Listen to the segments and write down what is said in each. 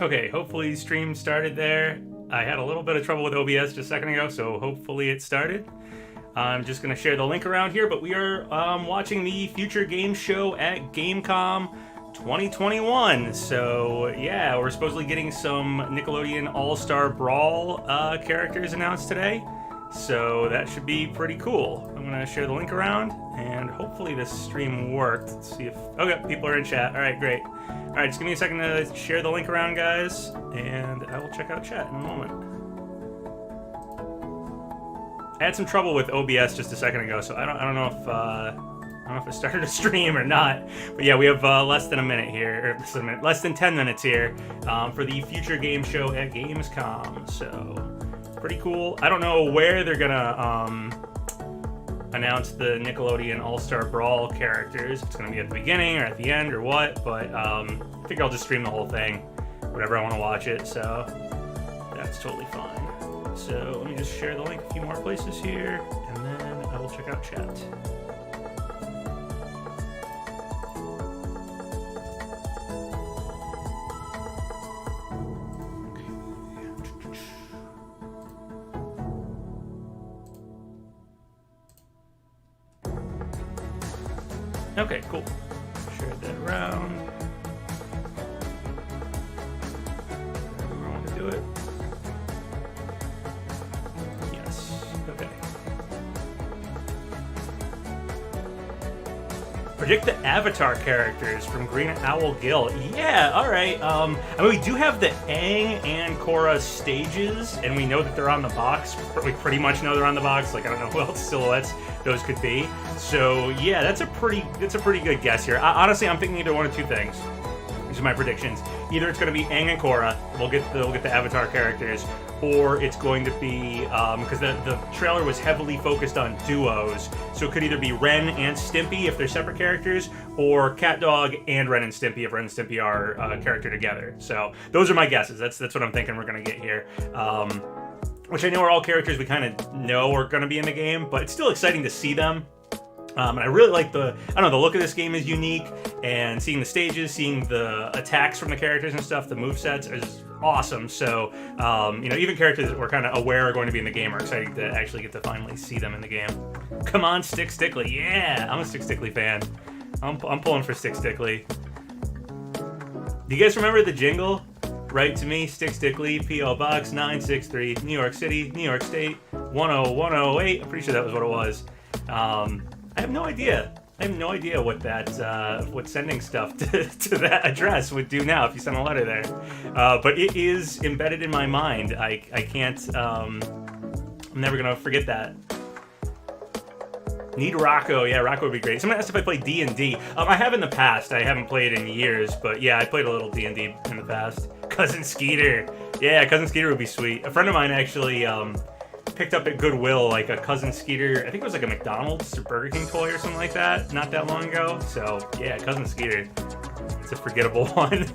Okay, hopefully stream started there. I had a little bit of trouble with OBS just a second ago, so hopefully it started. I'm just going to share the link around here, but we are watching the Future Games Show at Gamescom 2021. So, yeah, we're supposedly getting some Nickelodeon All-Star Brawl characters announced today. So that should be pretty cool. I'm going to share the link around, and hopefully this stream worked. Let's see if... Okay, people are in chat. All right, great. All right, just give me a second to share the link around, guys, and I will check out chat in a moment. I had some trouble with OBS just a second ago, so I don't know if it started a stream or not. But yeah, we have less than a minute here, or less than 10 minutes here for the Future Game Show at Gamescom. So pretty cool. I don't know where they're gonna announce the Nickelodeon All-Star Brawl characters. It's gonna be at the beginning or at the end or what, but I think I'll just stream the whole thing, whenever I want to watch it. So that's totally fine. So let me just share the link a few more places here, and then I will check out chat. Okay, cool. Shared that around. I want to do it. Yes. Okay. Predict the avatar characters from Green Owl Guild. Yeah, alright. I mean, we do have the Aang and Korra stages, and we know that they're on the box. We pretty much know they're on the box. Like, I don't know who else silhouettes those could be. So, yeah, that's a pretty good guess here. Honestly, I'm thinking either one of two things. These are my predictions. Either it's going to be Aang and Korra, we'll get the avatar characters, or it's going to be, because the trailer was heavily focused on duos, so it could either be Ren and Stimpy if they're separate characters, or CatDog and Ren and Stimpy if Ren and Stimpy are a character together. So those are my guesses. That's what I'm thinking we're going to get here. Which I know are all characters we kind of know are going to be in the game, but it's still exciting to see them. And I really like the look of this game is unique, and seeing the stages, seeing the attacks from the characters and stuff, the movesets is awesome. So, even characters that we're kind of aware are going to be in the game are exciting to actually get to finally see them in the game. Come on, Stick Stickly. Yeah, I'm a Stick Stickly fan. I'm pulling for Stick Stickly. Do you guys remember the jingle? Write to me, Stick Stickly, P.O. Box 963, New York City, New York State, 10108. I'm pretty sure that was what it was. I have no idea. I have no idea what what sending stuff to that address would do now if you send a letter there. But it is embedded in my mind. I can't, I'm never gonna forget that. Need Rocco. Yeah, Rocco would be great. Someone asked if I played D&D. I have in the past. I haven't played in years, but yeah, I played a little D&D in the past. Cousin Skeeter. Yeah, Cousin Skeeter would be sweet. A friend of mine actually picked up at Goodwill like a Cousin Skeeter. I think it was like a McDonald's or Burger King toy or something like that not that long ago. So yeah, Cousin Skeeter. It's a forgettable one.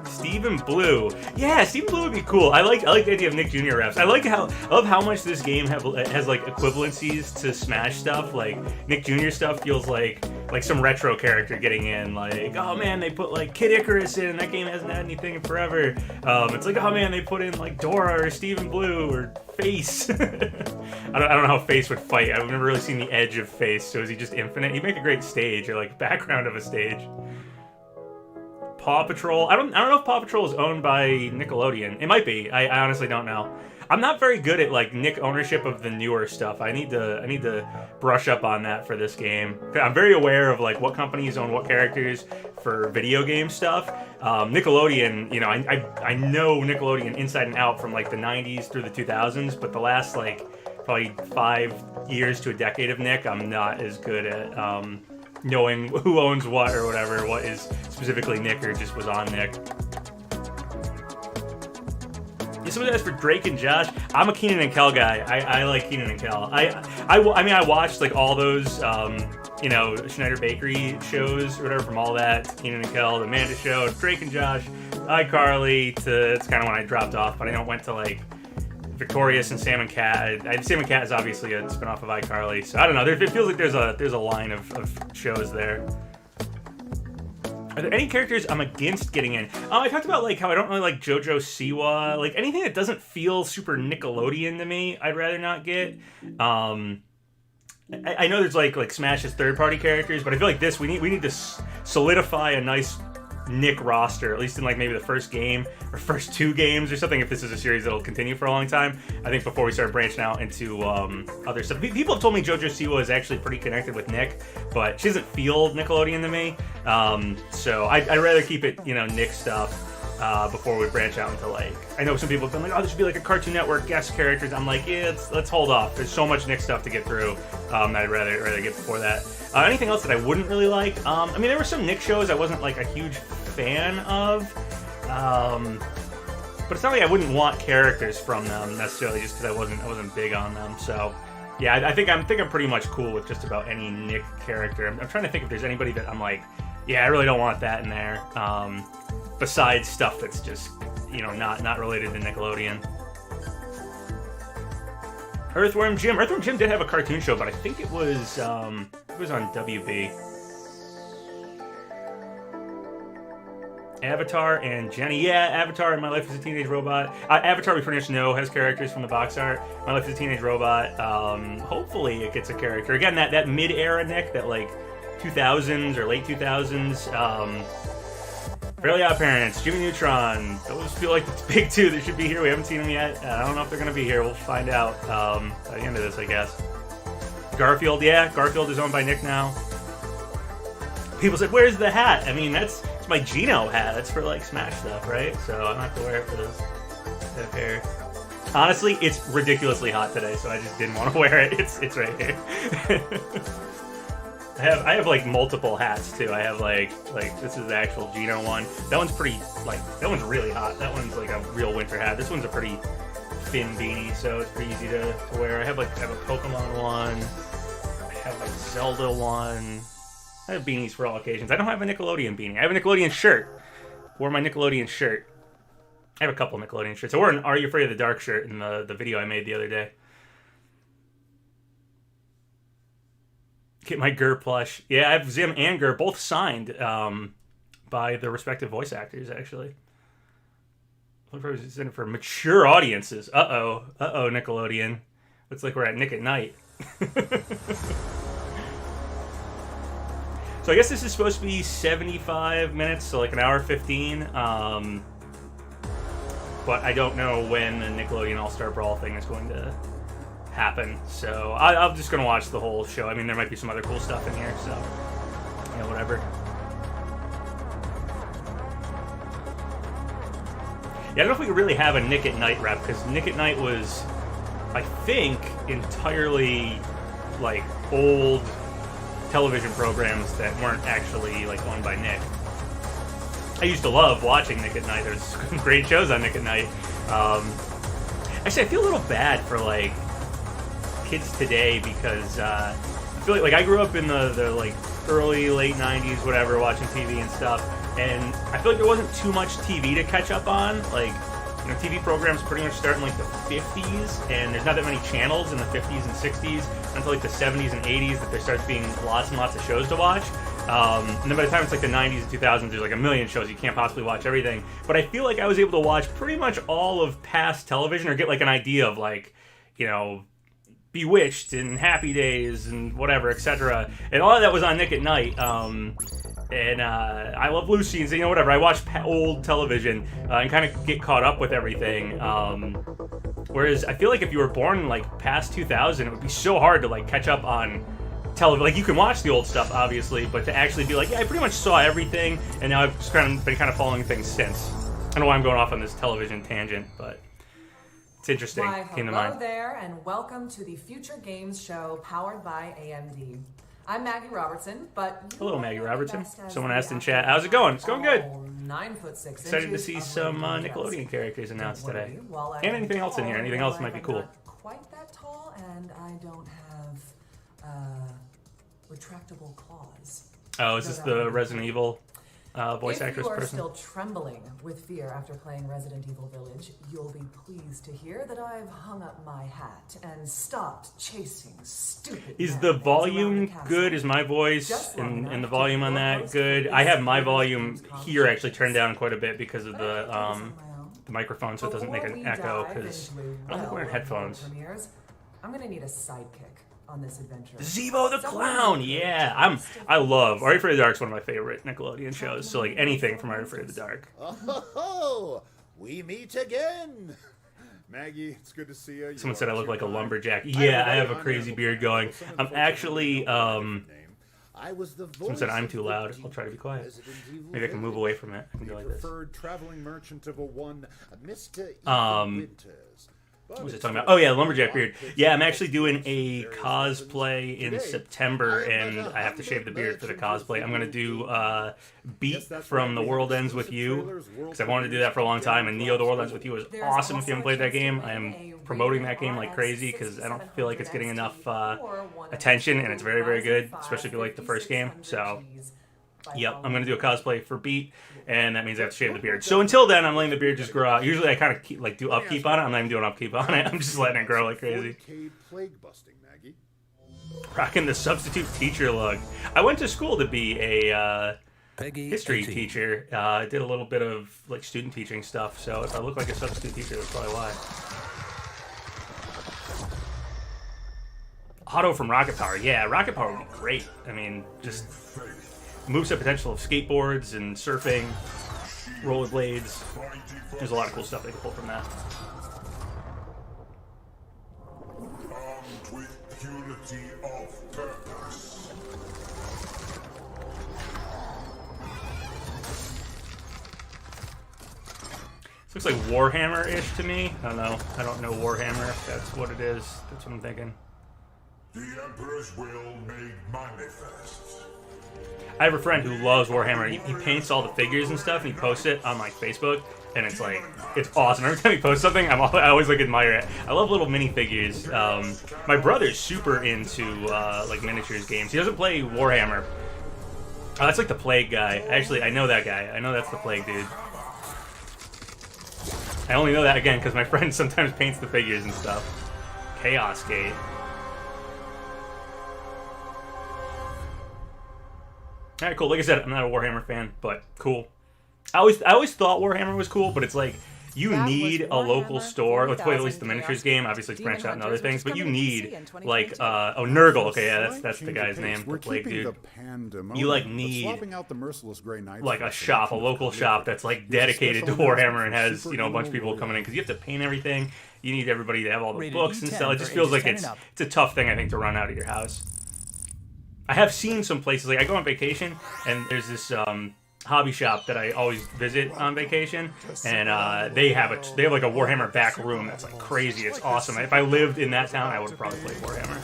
Steven Blue. Yeah, Steven Blue would be cool. I like the idea of Nick Jr. reps. I love how much this game has like equivalencies to Smash stuff. Like Nick Jr. stuff feels like some retro character getting in. Like, oh man, they put like Kid Icarus in, and that game hasn't had anything in forever. It's like, oh man, they put in like Dora or Steven Blue or Face. I don't know how Face would fight. I've never really seen the edge of Face. So is he just infinite? He'd make a great stage or like background of a stage. Paw Patrol. I don't know if Paw Patrol is owned by Nickelodeon. It might be. I honestly don't know. I'm not very good at like Nick ownership of the newer stuff. I need to brush up on that for this game. I'm very aware of like what companies own what characters for video game stuff. Nickelodeon, I know Nickelodeon inside and out from like the 90s through the 2000s, but the last like probably 5 years to a decade of Nick, I'm not as good at knowing who owns what or whatever, what is specifically Nick or just was on Nick. Yeah, somebody asked for Drake and Josh. I'm a Keenan and Kel guy. I like Keenan and Kel. I mean, I watched like all those, Schneider Bakery shows or whatever from all that, Keenan and Kel, the Amanda Show, Drake and Josh, iCarly, it's kind of when I dropped off, but I don't went to like Victorious and Sam and Cat. Sam and Cat is obviously a spinoff of iCarly, so I don't know. It feels like there's a line of shows there. Are there any characters I'm against getting in? I talked about like how I don't really like JoJo Siwa. Like anything that doesn't feel super Nickelodeon to me, I'd rather not get. I know there's like Smash's third-party characters, but I feel like this we need to solidify a nice Nick roster, at least in like maybe the first game or first 2 games or something, if this is a series that'll continue for a long time. I think before we start branching out into other stuff. People have told me JoJo Siwa is actually pretty connected with Nick, but she doesn't feel Nickelodeon to me. So I'd rather keep it, Nick stuff before we branch out into like, I know some people have been like, oh, this should be like a Cartoon Network guest characters. I'm like, yeah, let's hold off. There's so much Nick stuff to get through that I'd rather get before that. Anything else that I wouldn't really like? I mean, there were some Nick shows I wasn't like a huge fan of, but it's not like I wouldn't want characters from them necessarily, just because I wasn't big on them. So, yeah, I think I'm pretty much cool with just about any Nick character. I'm trying to think if there's anybody that I'm like, yeah, I really don't want that in there. Besides stuff that's just not related to Nickelodeon. Earthworm Jim. Earthworm Jim did have a cartoon show, but I think it was on WB. Avatar and Jenny. Yeah, Avatar and My Life as a Teenage Robot. Avatar, we pretty much know, has characters from the box art. My Life as a Teenage Robot, hopefully it gets a character. Again, that mid-era Nick, that like 2000s or late 2000s. Fairly Odd Parents, Jimmy Neutron. Those feel like the big 2 that should be here. We haven't seen them yet. I don't know if they're going to be here. We'll find out by the end of this, I guess. Garfield, yeah. Garfield is owned by Nick now. People said, where's the hat? I mean, it's my Geno hat. That's for, like, Smash stuff, right? So I don't have to wear it for this hair. Honestly, it's ridiculously hot today, so I just didn't want to wear it. It's right here. I have like multiple hats too. I have like this is the actual Geno one. That one's pretty that one's really hot. That one's like a real winter hat. This one's a pretty thin beanie, so it's pretty easy to wear. I have a Pokemon one. I have a Zelda one. I have beanies for all occasions. I don't have a Nickelodeon beanie. I have a Nickelodeon shirt. Wore my Nickelodeon shirt. I have a couple Nickelodeon shirts. I wore an Are You Afraid of the Dark shirt in the video I made the other day. Get my Gur plush. Yeah, I have Zim and Gur both signed by their respective voice actors, actually. Looking for mature audiences. Uh-oh, Nickelodeon. Looks like we're at Nick at Night. So I guess this is supposed to be 75 minutes, so like an hour 15. But I don't know when the Nickelodeon All-Star Brawl thing is going to happen, so I'm just gonna watch the whole show. I mean, there might be some other cool stuff in here, so whatever. Yeah, I don't know if we could really have a Nick at Night rep, because Nick at Night was, I think, entirely like old television programs that weren't actually like owned by Nick. I used to love watching Nick at Night. There's some great shows on Nick at Night. Actually, I feel a little bad for like kids today, because I feel like I grew up in the like early late 90s, whatever, watching TV and stuff, and I feel like there wasn't too much TV to catch up on. Like, TV programs pretty much start in like the 50s, and there's not that many channels in the 50s and 60s until like the 70s and 80s that there starts being lots and lots of shows to watch. And then by the time it's like the 90s and 2000s, there's like a million shows. You can't possibly watch everything. But I feel like I was able to watch pretty much all of past television, or get like an idea of like, Bewitched and Happy Days and whatever, etc. And all of that was on Nick at Night. And I Love Lucy and whatever. I watch old television and kind of get caught up with everything. Whereas I feel like if you were born like past 2000, it would be so hard to like catch up on television. Like, you can watch the old stuff, obviously, but to actually be like, yeah, I pretty much saw everything, and now I've just been following things since. I don't know why I'm going off on this television tangent, but it's interesting. Came to mind. Hello there, and welcome to the Future Games Show powered by AMD. I'm Maggie Robertson, but hello, Maggie Robertson. Someone asked in chat, how's it going? It's going good. 9'6". Excited to see some Nickelodeon characters announced today. And anything else in here? Anything else might be cool. Quite that tall, and I don't have retractable claws. Oh, is this the Resident Evil voice actress If you are person. still trembling with fear after playing Resident Evil Village, you'll be pleased to hear that I've hung up my hat and stopped chasing stupid Is men the around volume castle. good? Is my voice Just long and enough the to volume keep on your that host good? pleased I have my with volume Gamescom here actually showcase. turned down quite a bit because of But I can do the this on my own. microphone, so it doesn't make Before an we echo. dive Because into a I don't think well we're in of headphones. world premieres, I'm gonna need a sidekick on this adventure. Zevo the Someone Clown, who yeah. can I love Are You Afraid of the Dark is one of my favorite Nickelodeon shows. So like anything from Are You Afraid of the Dark. Oh, we meet again. Maggie, it's good to see you. Someone said I look like a lumberjack. Yeah, I have a crazy beard going. I'm actually someone said I'm too loud. I'll try to be quiet. Maybe I can move away from it. I can go like this. Preferred traveling merchant of a one, Mr. Winters. What was I talking about? Oh yeah, lumberjack beard. Yeah, I'm actually doing a cosplay in September, and I have to shave the beard for the cosplay. I'm gonna do Beat from The World Ends With You, because I wanted to do that for a long time, and Neo: The World Ends With You is awesome. If you haven't played that game, I am promoting that game like crazy because I don't feel like it's getting enough attention, and it's very, very good, especially if you like the first game. So, yep, I'm gonna do a cosplay for Beat, and that means I have to shave the beard. So until then, I'm letting the beard just grow out. Usually, I kind of do upkeep on it. I'm not even doing upkeep on it. I'm just letting it grow like crazy. Plague busting, Maggie. Rocking the substitute teacher look. I went to school to be a history 18. teacher. I did a little bit of like student teaching stuff. So if I look like a substitute teacher, that's probably why. Otto from Rocket Power. Yeah, Rocket Power would be great. I mean, just moveset potential of skateboards and surfing, rollerblades. There's a lot of cool stuff they can pull from that. Armed with purity of purpose. This looks like Warhammer-ish to me. I don't know. I don't know Warhammer, if that's what it is. That's what I'm thinking. The Emperor's will made manifest. I have a friend who loves Warhammer. He paints all the figures and stuff, and he posts it on like Facebook, and it's like it's awesome. Every time he posts something, I always like admire it. I love little mini figures. My brother's super into like miniatures games. He doesn't play Warhammer. Oh, that's like the Plague guy. Actually, I know that guy. I know that's the Plague dude. I only know that again because my friend sometimes paints the figures and stuff. Chaos Gate. All right, cool. Like I said, I'm not a Warhammer fan, but cool. I always thought Warhammer was cool, but it's like you need a local store. Let's play at least the miniatures game. Obviously, it's branched out into other things, but you need like Nurgle. Okay, yeah, that's the guy's name, the Plague dude. You like need like a shop, a local shop that's like dedicated to Warhammer and has a bunch of people coming in because you have to paint everything. You need everybody to have all the books and stuff. It just feels like it's a tough thing I think to run out of your house. I have seen some places, like I go on vacation, and there's this hobby shop that I always visit on vacation, and they have like a Warhammer back room that's like crazy. It's awesome. If I lived in that town, I would probably play Warhammer.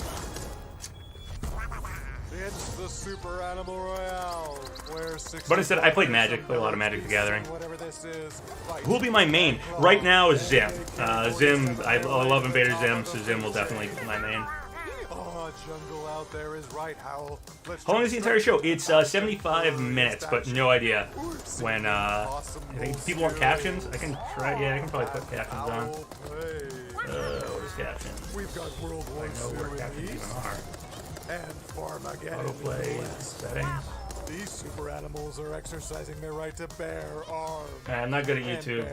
It's the Super Animal Royale, where But instead, I played Magic, played a lot of Magic the Gathering. whatever this is, fight. Who will be my main? Right now is Zim. Zim, I love Invader Zim, so Zim will definitely be my main. Oh, jungle out there is right, Howl. Let's How long is the entire show? It's 75 minutes, but no idea when. I think people want captions. I can try. Yeah, I can probably put captions on. What is captions? We've got World War I know where II in captions the even east are. and Farmageddon. Autoplay settings. These super animals are exercising their right to bear arms. I'm not good at and YouTube.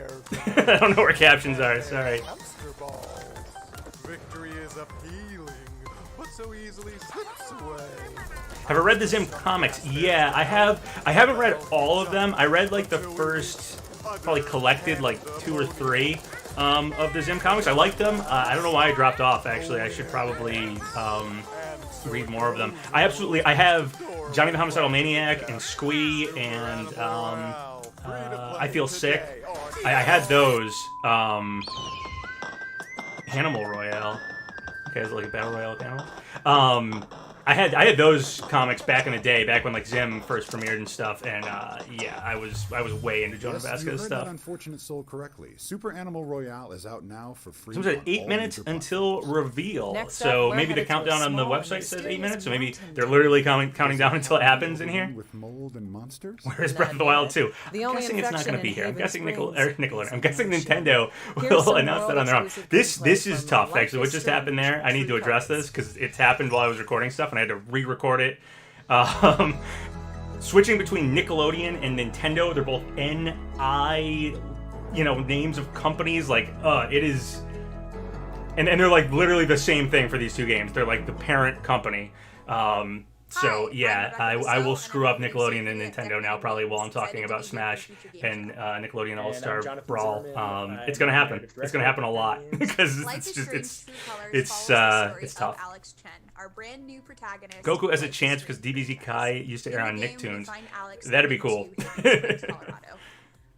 bear I don't know where captions are. Sorry. hamster balls. Victory is appealing, but so easily slips away. Have I read the Zim comics? Yeah, I have. I haven't read all of them. I read like the first, probably collected like 2 or 3 of the Zim comics. I liked them. I don't know why I dropped off. Actually, I should probably read more of them. I have Johnny the Homicidal Maniac and Squee and I Feel Sick. I had those. Animal Royale. Okay, is it like a battle royale with animals? I had those comics back in the day, back when like Zim first premiered and stuff, and yeah, I was way into Jonah Yes, you Vasquez heard stuff. that unfortunate soul correctly. Super Animal Royale is out now for free. Someone said on 8 all minutes major until platforms. reveal. Next So up, maybe we're the headed to a countdown on the small, website says 8 mysterious minutes, so maybe mountain they're town. literally counting down until it happens in here. With mold and monsters. Where's Breath of the Wild 2? The I'm only guessing it's not going to infection be in here. I'm Haven guessing Springs Nickelodeon. is I'm guessing no Nintendo Here's will some announce that on their own. world-exclusive This gameplay is from tough, Life actually. What is just happened there? Strange I need to True address Colors. this because it's happened while I was recording stuff, and I had to re-record it. Switching between Nickelodeon and Nintendo, they're both NI, names of companies. Like, it is, and they're like literally the same thing for these two games. They're like the parent company. So yeah, I will screw up Nickelodeon and Nintendo now probably while I'm talking about Smash and Nickelodeon All Star Brawl. It's gonna happen. It's gonna happen a lot because it's just it's tough. Alex Chen, our brand new protagonist. Goku has a chance because DBZ Kai used to air on Nicktoons. That'd be cool.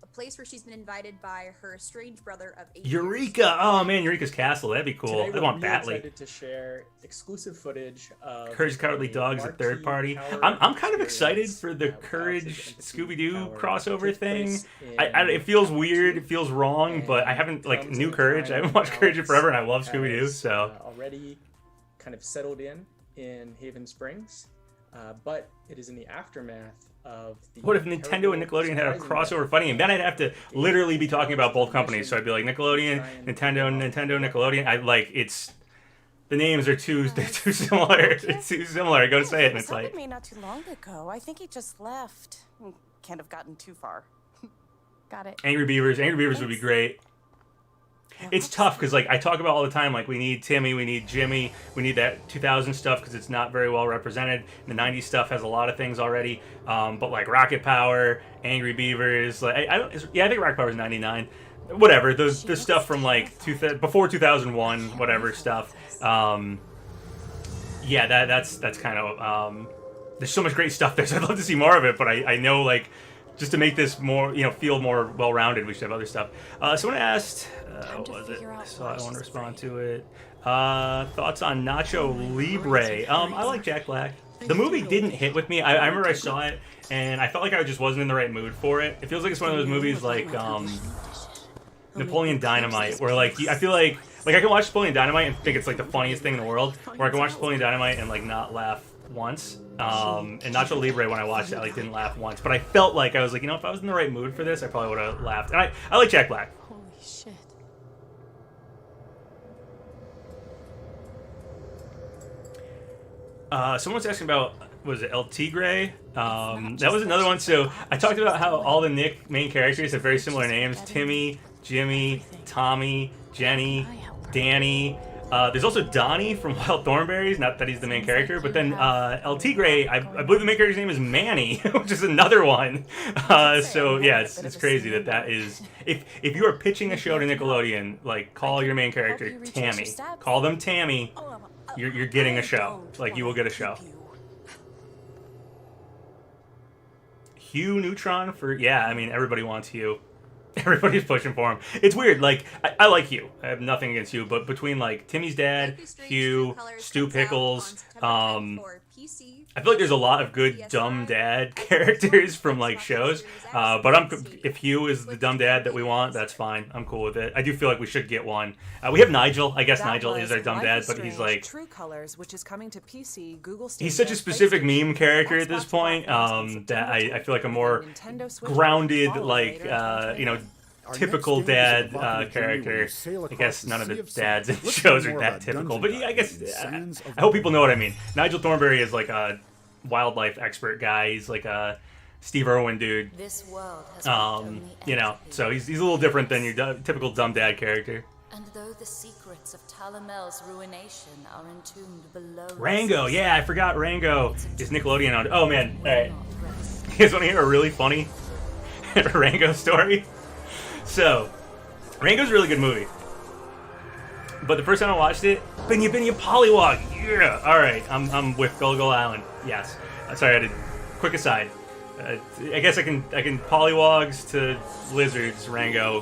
A place where she's been invited by her estranged brother of 8 Eureka! Oh man, Eureka's Castle. That'd be cool. Today, I want we're really badly. excited to share exclusive footage of Courage the Cowardly Dog's a third party. I'm kind of excited for the Courage Scooby-Doo crossover thing. It feels weird. It feels wrong, but I haven't new Courage. I haven't watched Courage in forever, and I love Scooby-Doo. So already kind of settled in Haven Springs, but it is in the aftermath of the what if Nintendo and Nickelodeon had a crossover fighting game? Then I'd have to literally be talking about both companies. So I'd be like Nickelodeon, Nintendo, Nickelodeon. The names are too similar. It's too similar. I go to say it, and it's like me not too long ago. I think he just left. Can't have gotten too far. Got it. Angry Beavers. Angry Beavers would be great. It's tough because I talk about all the time, we need Timmy, we need Jimmy, we need that 2000 stuff because it's not very well represented. The 90s stuff has a lot of things already, but Rocket Power, Angry Beavers, I think Rocket Power is 99. Whatever, the stuff from before 2001, whatever stuff. Yeah, that's kind of there's so much great stuff there. So I'd love to see more of it, but I know just to make this more, feel more well-rounded, we should have other stuff. Someone asked, what was it? So I want to respond to it. Thoughts on Nacho Libre? I like Jack Black. The movie didn't hit with me. I remember I saw it, and I felt like I just wasn't in the right mood for it. It feels like it's one of those movies like Napoleon Dynamite, where I feel like I can watch Napoleon Dynamite and think it's the funniest thing in the world, or I can watch Napoleon Dynamite and not laugh once. And Nacho Libre, when I watched it, didn't laugh once, but I felt like I was if I was in the right mood for this, I probably would have laughed. And I like Jack Black. Holy shit. Someone's asking about, was it El Tigre? That was another one. So I talked about how all the Nick main characters have very similar names: Timmy, Jimmy, Tommy, Jenny, Danny. There's also Donnie from Wild Thornberrys, not that he's the main character, but then El Tigre, I believe the main character's name is Manny, which is another one. So yeah, it's crazy that is, if you are pitching a show to Nickelodeon, call your main character Tammy. Call them Tammy, you're getting a show. You will get a show. Hugh Neutron everybody wants Hugh. Everybody's pushing for him. It's weird. I like Hugh. I have nothing against Hugh, but between Timmy's dad, Hugh, Stu Pickles, I feel like there's a lot of good dumb dad characters from shows. But if Hugh is the dumb dad that we want, that's fine. I'm cool with it. I do feel like we should get one. We have Nigel. I guess Nigel is our dumb dad, but he's True Colors, which is coming to PC, Google Stadia, he's such a specific meme character at this point that I feel like a more grounded, typical dad character. I guess none of the dads in the shows are that typical, but I guess I hope people know what I mean. Nigel Thornberry is a wildlife expert guy. He's a Steve Irwin dude. This world has so he's a little different than your typical dumb dad character. And though the secrets of Talamel's ruination are entombed below Rango, yeah, I forgot Rango is Nickelodeon on. Oh man, all right. You guys want to hear a really funny Rango story? So, Rango's a really good movie. But the first time I watched it, Binya Binya Pollywog, yeah! Alright, I'm with Gullible Island, yes. Sorry, I had a quick aside. I guess I can pollywogs to lizards, Rango,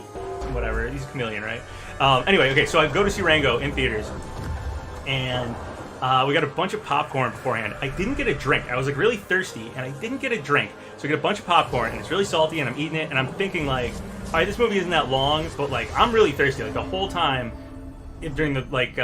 whatever. He's a chameleon, right? Anyway, okay, so I go to see Rango in theaters. And We got a bunch of popcorn beforehand. I didn't get a drink. I was like really thirsty, and I didn't get a drink. So we get a bunch of popcorn, and it's really salty, and I'm eating it, and I'm thinking like, all right, this movie isn't that long, but like I'm really thirsty. Like the whole time during the like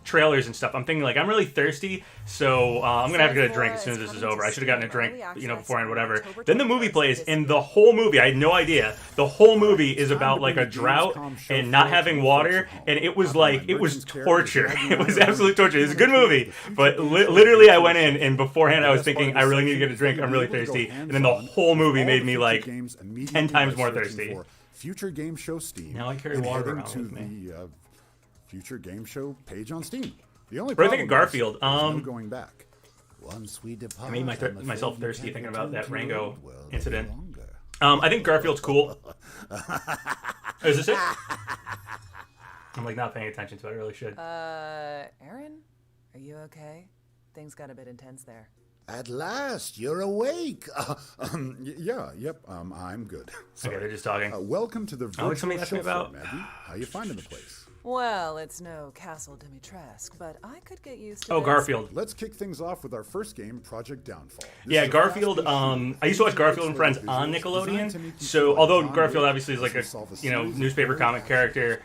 trailers and stuff, I'm thinking like I'm really thirsty, so I'm gonna have to get a drink as soon as this is over. I should have gotten a drink, you know, beforehand, whatever. Then the movie plays, and the whole movie, I had no idea. The whole movie is about like a drought and not having water, and it was like it was torture. It was absolute torture. It's a good movie, but literally I went in, and beforehand I was thinking I really need to get a drink. I'm really thirsty, and then the whole movie made me like 10 times more thirsty. Future Game Show Steam. Now I carry water around with me. Future Game Show page on Steam. The only But I think of Garfield. no going back. Once we depart, I made myself thirsty thinking about that Rango incident. I think Garfield's cool. Is this it? I'm like not paying attention to it. I really should. Aaron, are you okay? Things got a bit intense there. At last, you're awake. I'm good. Sorry. Okay, they're just talking. Welcome to the virtual somebody asked me show about? floor, Maggie. How you finding the place? Well, it's no Castle Dimitrescu, but I could get used to Oh, this. Garfield. Let's kick things off with our first game, Project Downfall. Yeah, Garfield. I used to watch Garfield and Friends on Nickelodeon. So, although Garfield obviously is like a newspaper comic character,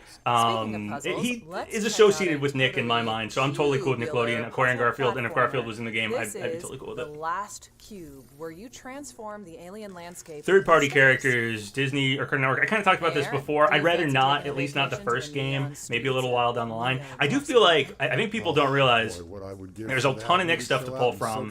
he is associated with Nick in my mind. So I'm totally cool with Nickelodeon acquiring Garfield, and if Garfield was in the game, I'd be totally cool with it. The last cube where you transform the alien landscape. Third-party characters, Disney or Cartoon Network. I kind of talked about this before. I'd rather not, at least not the first game. Maybe a little while down the line. I do feel like I think people don't realize there's a ton of Nick stuff to pull from.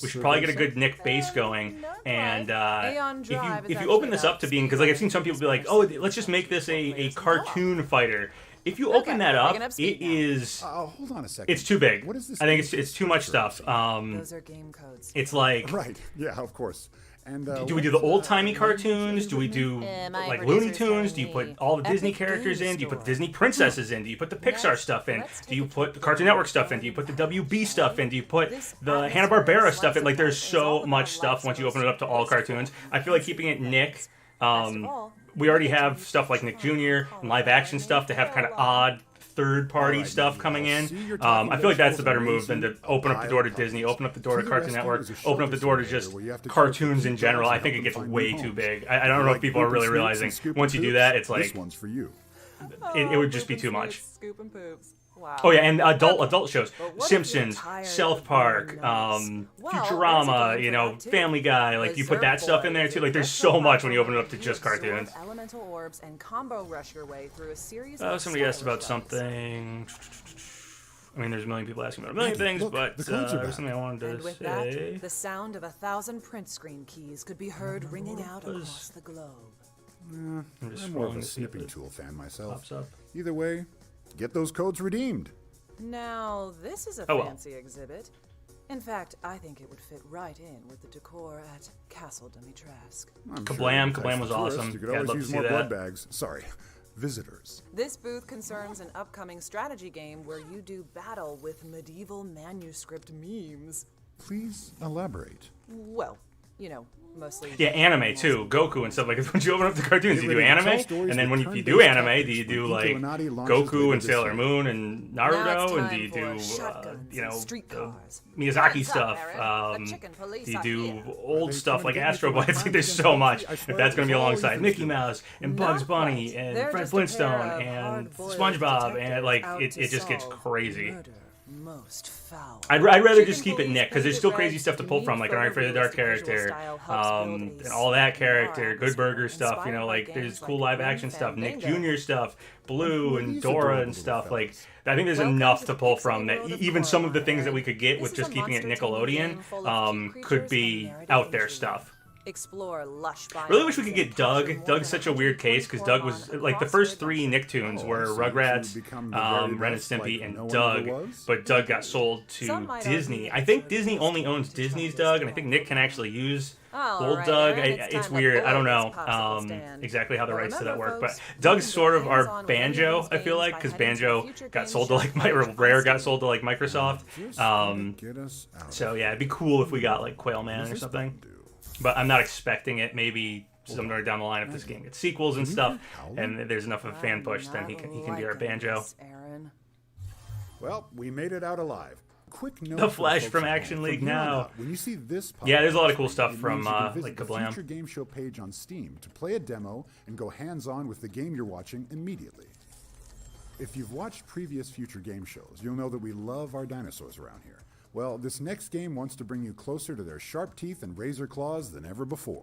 We should probably get a good Nick base going. And if you open this up to being, because like I've seen some people be like, oh, let's just make this a cartoon fighter. If you open that up, it is. Hold on a second. It's too big. What is this? I think it's too much stuff. Those are game codes. It's like right. Yeah, of course. And, do we do the old-timey cartoons? Do we do like Looney Tunes? Do you put all the Disney characters in? Do you put the Disney princesses in? Do you put the Pixar stuff in? Do you put the Cartoon Network stuff in? Do you put the WB stuff in? Do you put the Hanna-Barbera stuff in? Like, there's so much stuff once you open it up to all cartoons. I feel like keeping it Nick. We already have stuff like Nick Jr. and live-action stuff to have kind of odd third-party stuff coming in. I feel like that's the better move than to open up the door to Disney, open up the door to Cartoon Network, open up the door to just cartoons in general. I think it gets way too big. I don't know if people are really realizing once you do that, it's like this one's for you. It would just be too much. Scoop and poops. Wow. Oh yeah, and adult shows, Simpsons, South Park, Futurama, you know, Family Guy. Like you put that stuff in there too. Like there's so much when you open it up to just cartoons. Elemental orbs and combo rush your way through a series somebody asked about something. I mean, there's a million people asking about a million things, but there's something I wanted to with say. That, the sound of 1,000 print screen keys could be heard ringing out across the globe. I'm more of a snipping tool fan myself. Pops up. Either way, get those codes redeemed. Now, this is a fancy exhibit. In fact, I think it would fit right in with the decor at Castle Dimitrescu. Kablam was awesome. You could Yeah, always I'd love use to more see blood that. bags. Sorry, visitors. This booth concerns an upcoming strategy game where you do battle with medieval manuscript memes. Please elaborate. Well, you know, mostly. Yeah, anime too, Goku and stuff. Like when you open up the cartoons, you do anime, and then when you do anime, do you do like Goku and Sailor Moon and Naruto, and do you do Miyazaki stuff? Do you do old stuff like Astro Boy? I think there's so much. If that's going to be alongside Mickey Mouse and Bugs Bunny and Fred Flintstone and SpongeBob, and like it just gets crazy. Most foul. I'd rather just keep it Nick, because there's still crazy stuff to pull from, like an Are You Afraid of the Dark character, and all that character, Good Burger stuff, you know, like there's cool live action stuff, Nick Jr. stuff, Blue and Dora and stuff. Like I think there's enough to pull from that. Even some of the things that we could get with just keeping it Nickelodeon could be out there stuff. Explore lush really wish we could get Doug. Doug's such a weird case because Doug was like the first three Nicktoons were Rugrats, Ren and Stimpy, and Doug. But Doug got sold to Disney. I think Disney only owns Disney's Doug, and I think Nick can actually use old Doug. It's weird. I don't know exactly how the rights to that work. But Doug's sort of our Banjo, I feel like, because Banjo got sold to like Rare got sold to like Microsoft. So yeah, it'd be cool if we got like Quail Man or something. But I'm not expecting it. Maybe somewhere down the line, if this game gets sequels and stuff, and there's enough of a fan push, then he can be our Banjo. Well, we made it out alive. Quick note The for Flash folks from at home. Action League From here on now. out, when you see this pop Yeah, there's a lot of up, cool stuff it from means you can visit like the Kablam. Future Game Show page on Steam to play a demo and go hands-on with the game you're watching immediately. If you've watched previous Future Game Shows, you'll know that we love our dinosaurs around here. Well, this next game wants to bring you closer to their sharp teeth and razor claws than ever before.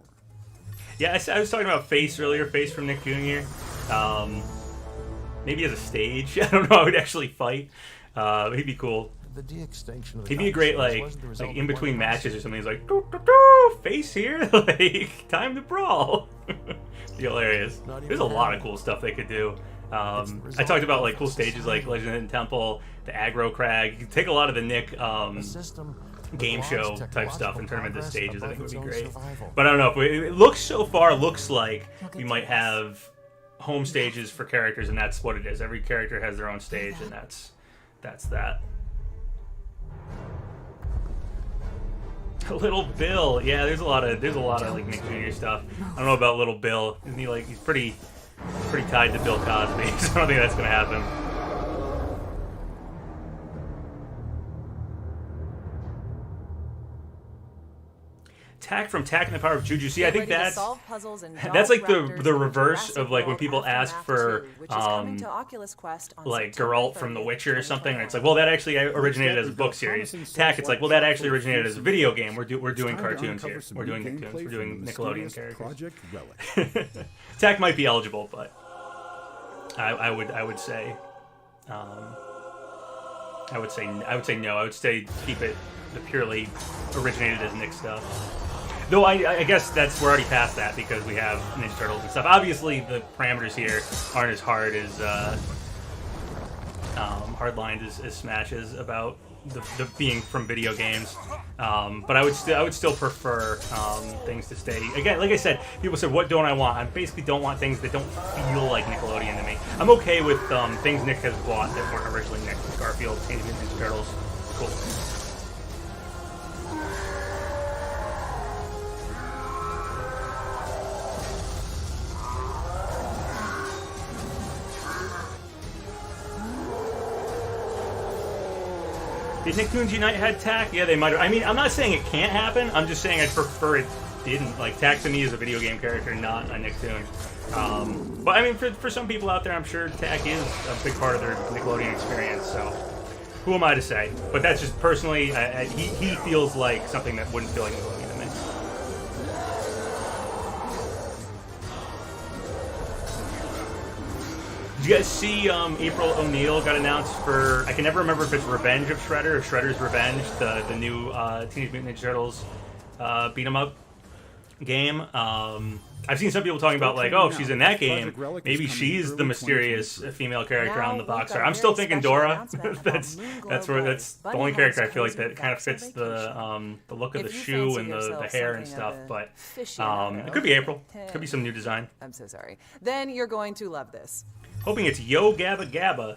Yeah, I was talking about Face earlier, Face from Nick Jr. Maybe as a stage. I don't know how he'd actually fight. He'd be cool. The de-extinction of the He'd be a great, dinosaurs like wasn't the result in of between one matches or something. He's like, doo, doo, doo, Face here, like time to brawl. Be hilarious. There's a lot of cool stuff they could do. I talked about like cool stages like Legend of the Hidden Temple, the Aggro Crag. You can take a lot of the Nick game show type stuff and turn them into stages. I think would be great. But I don't know if it looks so far looks like we might have home stages for characters, and that's what it is. Every character has their own stage, and that's that. Little Bill, yeah. There's a lot of like Nick Jr. stuff. I don't know about Little Bill. Isn't he like he's pretty tied to Bill Cosby? So I don't think that's gonna happen. Tack from Tack and the Power of Juju. See, I think that's like the reverse of like when people ask for like Geralt from The Witcher or something. And it's like, well, that actually originated as a book series. Tack, it's like, well, that actually originated as a video game. We're doing cartoons here. We're doing Nicktoons. We're doing Nickelodeon characters. Tack might be eligible, but I would say no. I would say keep it the purely originated as Nick stuff. Though I guess we're already past that because we have Ninja Turtles and stuff. Obviously, the parameters here aren't as hard as hard-lined as Smash is about the being from video games. But I would still prefer things to stay. Again, like I said, people said, "What don't I want?" I basically don't want things that don't feel like Nickelodeon to me. I'm okay with things Nick has bought that weren't originally Nick. Garfield, Teenage Mutant Ninja Turtles, cool. Did Nicktoons Unite had Tack? Yeah, they might have. I mean, I'm not saying it can't happen. I'm just saying I'd prefer it didn't. Like, Tack to me is a video game character, not a Nicktoon. But I mean, for some people out there, I'm sure Tack is a big part of their Nickelodeon experience, so who am I to say? But that's just personally, he feels like something that wouldn't feel like Nickelodeon to me. Did you guys see April O'Neil got announced for, I can never remember if it's Revenge of Shredder or Shredder's Revenge, the new Teenage Mutant Ninja Turtles beat 'em up game. I've seen some people talking about like, oh, she's in that game. Maybe she's the mysterious female character on the box art. I'm still thinking Dora. that's the only character I feel like that kind of fits the look of the shoe and the hair and stuff. But it could be April. Could be some new design. I'm so sorry. Then you're going to love this. Hoping it's Yo Gabba Gabba.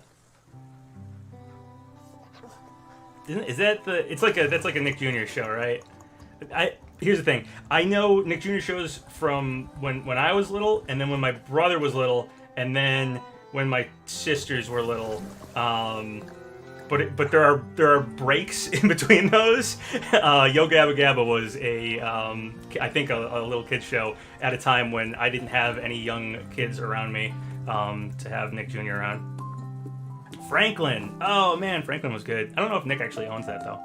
Is that the? It's like that's like a Nick Jr. show, right? Here's the thing. I know Nick Jr. shows from when I was little, and then when my brother was little, and then when my sisters were little. But there are breaks in between those. Yo Gabba Gabba was I think a little kids show at a time when I didn't have any young kids around me to have Nick Jr. around. Franklin. Oh man, Franklin was good. I don't know if Nick actually owns that though.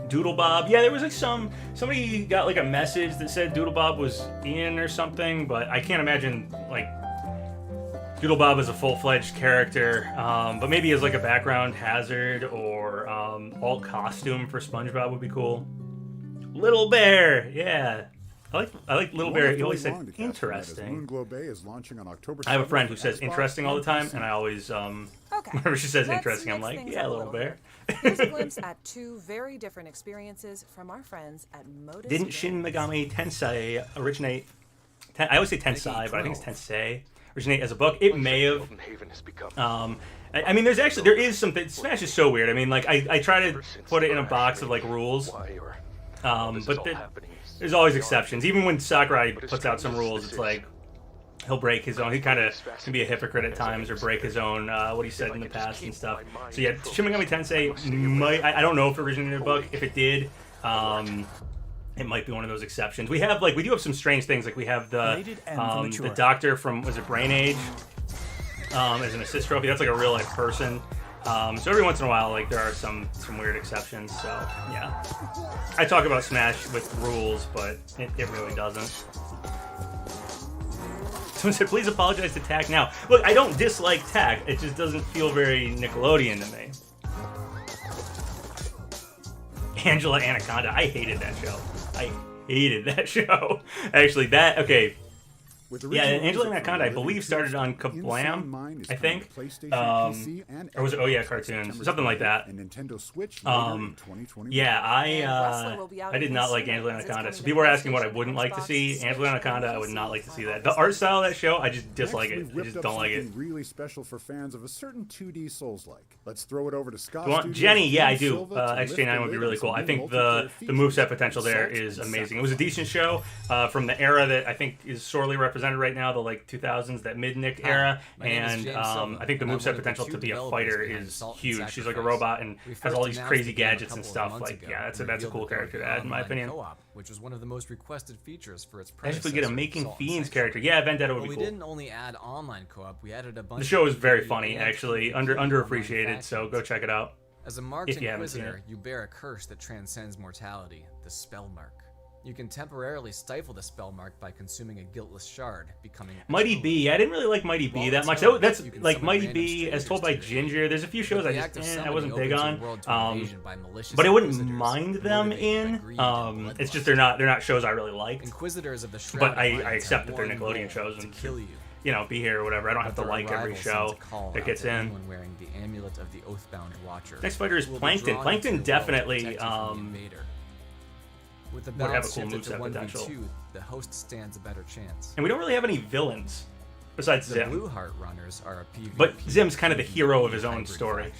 Doodle Bob. Yeah, there was like somebody got like a message that said Doodle Bob was in or something, but I can't imagine like Doodle Bob as a full-fledged character, but maybe as like a background hazard or alt costume for SpongeBob would be cool. Little Bear, yeah. I like Little Bear. He always said interesting. I have a friend who says interesting all the time, and I always whenever she says interesting, I'm like, yeah, Little Bear. Here's a glimpse at two very different experiences from our friends at Modus. Didn't Shin Megami Tensei originate? I always say Tensei, but I think it's Tensei. Originate as a book. It may have. I mean, there is something. Smash is so weird. I mean, like I try to put it in a box of like rules, but There's always exceptions. Even when Sakurai puts out some rules, it's like he'll break his own. He kind of can be a hypocrite at times, or break his own what he said in the past and stuff. So yeah, Shin Megami Tensei might. I don't know if it originated in a book. If it did, it might be one of those exceptions. We have we do have some strange things. Like we have the doctor from, was it Brain Age, as an assist trophy. That's like a real life person. So every once in a while, like there are some weird exceptions. So yeah, I talk about Smash with rules, but it really doesn't. Someone said, "Please apologize to Tak now." Look, I don't dislike Tak. It just doesn't feel very Nickelodeon to me. Angela Anaconda. I hated that show. I hated that show. Actually, okay. Yeah, Angela Anaconda, I believe, started on Kablam, I think. Or was it, oh yeah, cartoons, something like that. Yeah, I did not like Angela Anaconda. So people were asking what I wouldn't like to see. Angela Anaconda, I would not like to see that. The art style of that show, I just dislike it. I just don't like it. Really special for fans of a certain 2D Souls-like. Let's throw it over to Scott. You want Jenny? Yeah, I do. XJ9 would be really cool. I think the moveset potential there is amazing. It was a decent show from the era that I think is sorely represented right now, the 2000s, that mid-Nick era, and I think the moveset potential to be a fighter is huge. She's like a robot and has all these crazy gadgets and stuff. Yeah, that's a cool character to add, in my opinion. Which was one of the most requested features for its predecessor. Actually, get a Making Fiends character. Yeah, Vendetta would be cool. We didn't only add online co-op; we added a bunch. The show is very funny, actually, underappreciated. So go check it out. As a marked inquisitor, you bear a curse that transcends mortality, the Spell Mark. You can temporarily stifle the spell mark by consuming a guiltless shard, becoming Mighty B. I didn't really like Mighty B that much. That's like Mighty B as told by Ginger. There's a few shows I wasn't big on, but I wouldn't mind them in. It's just they're not shows I really liked. Inquisitors of the Shroud, but I accept that they're Nickelodeon shows and kill you. You know, be here or whatever. I don't have to like every show that gets in. Wearing the amulet of the Oathbound Watcher. Next fighter is Plankton. Plankton definitely. With the would have a cool moveset potential. The host stands a better chance. And we don't really have any villains besides Zim. The Blue Heart Runners are a PvP. But Zim's kind of the hero of his own story.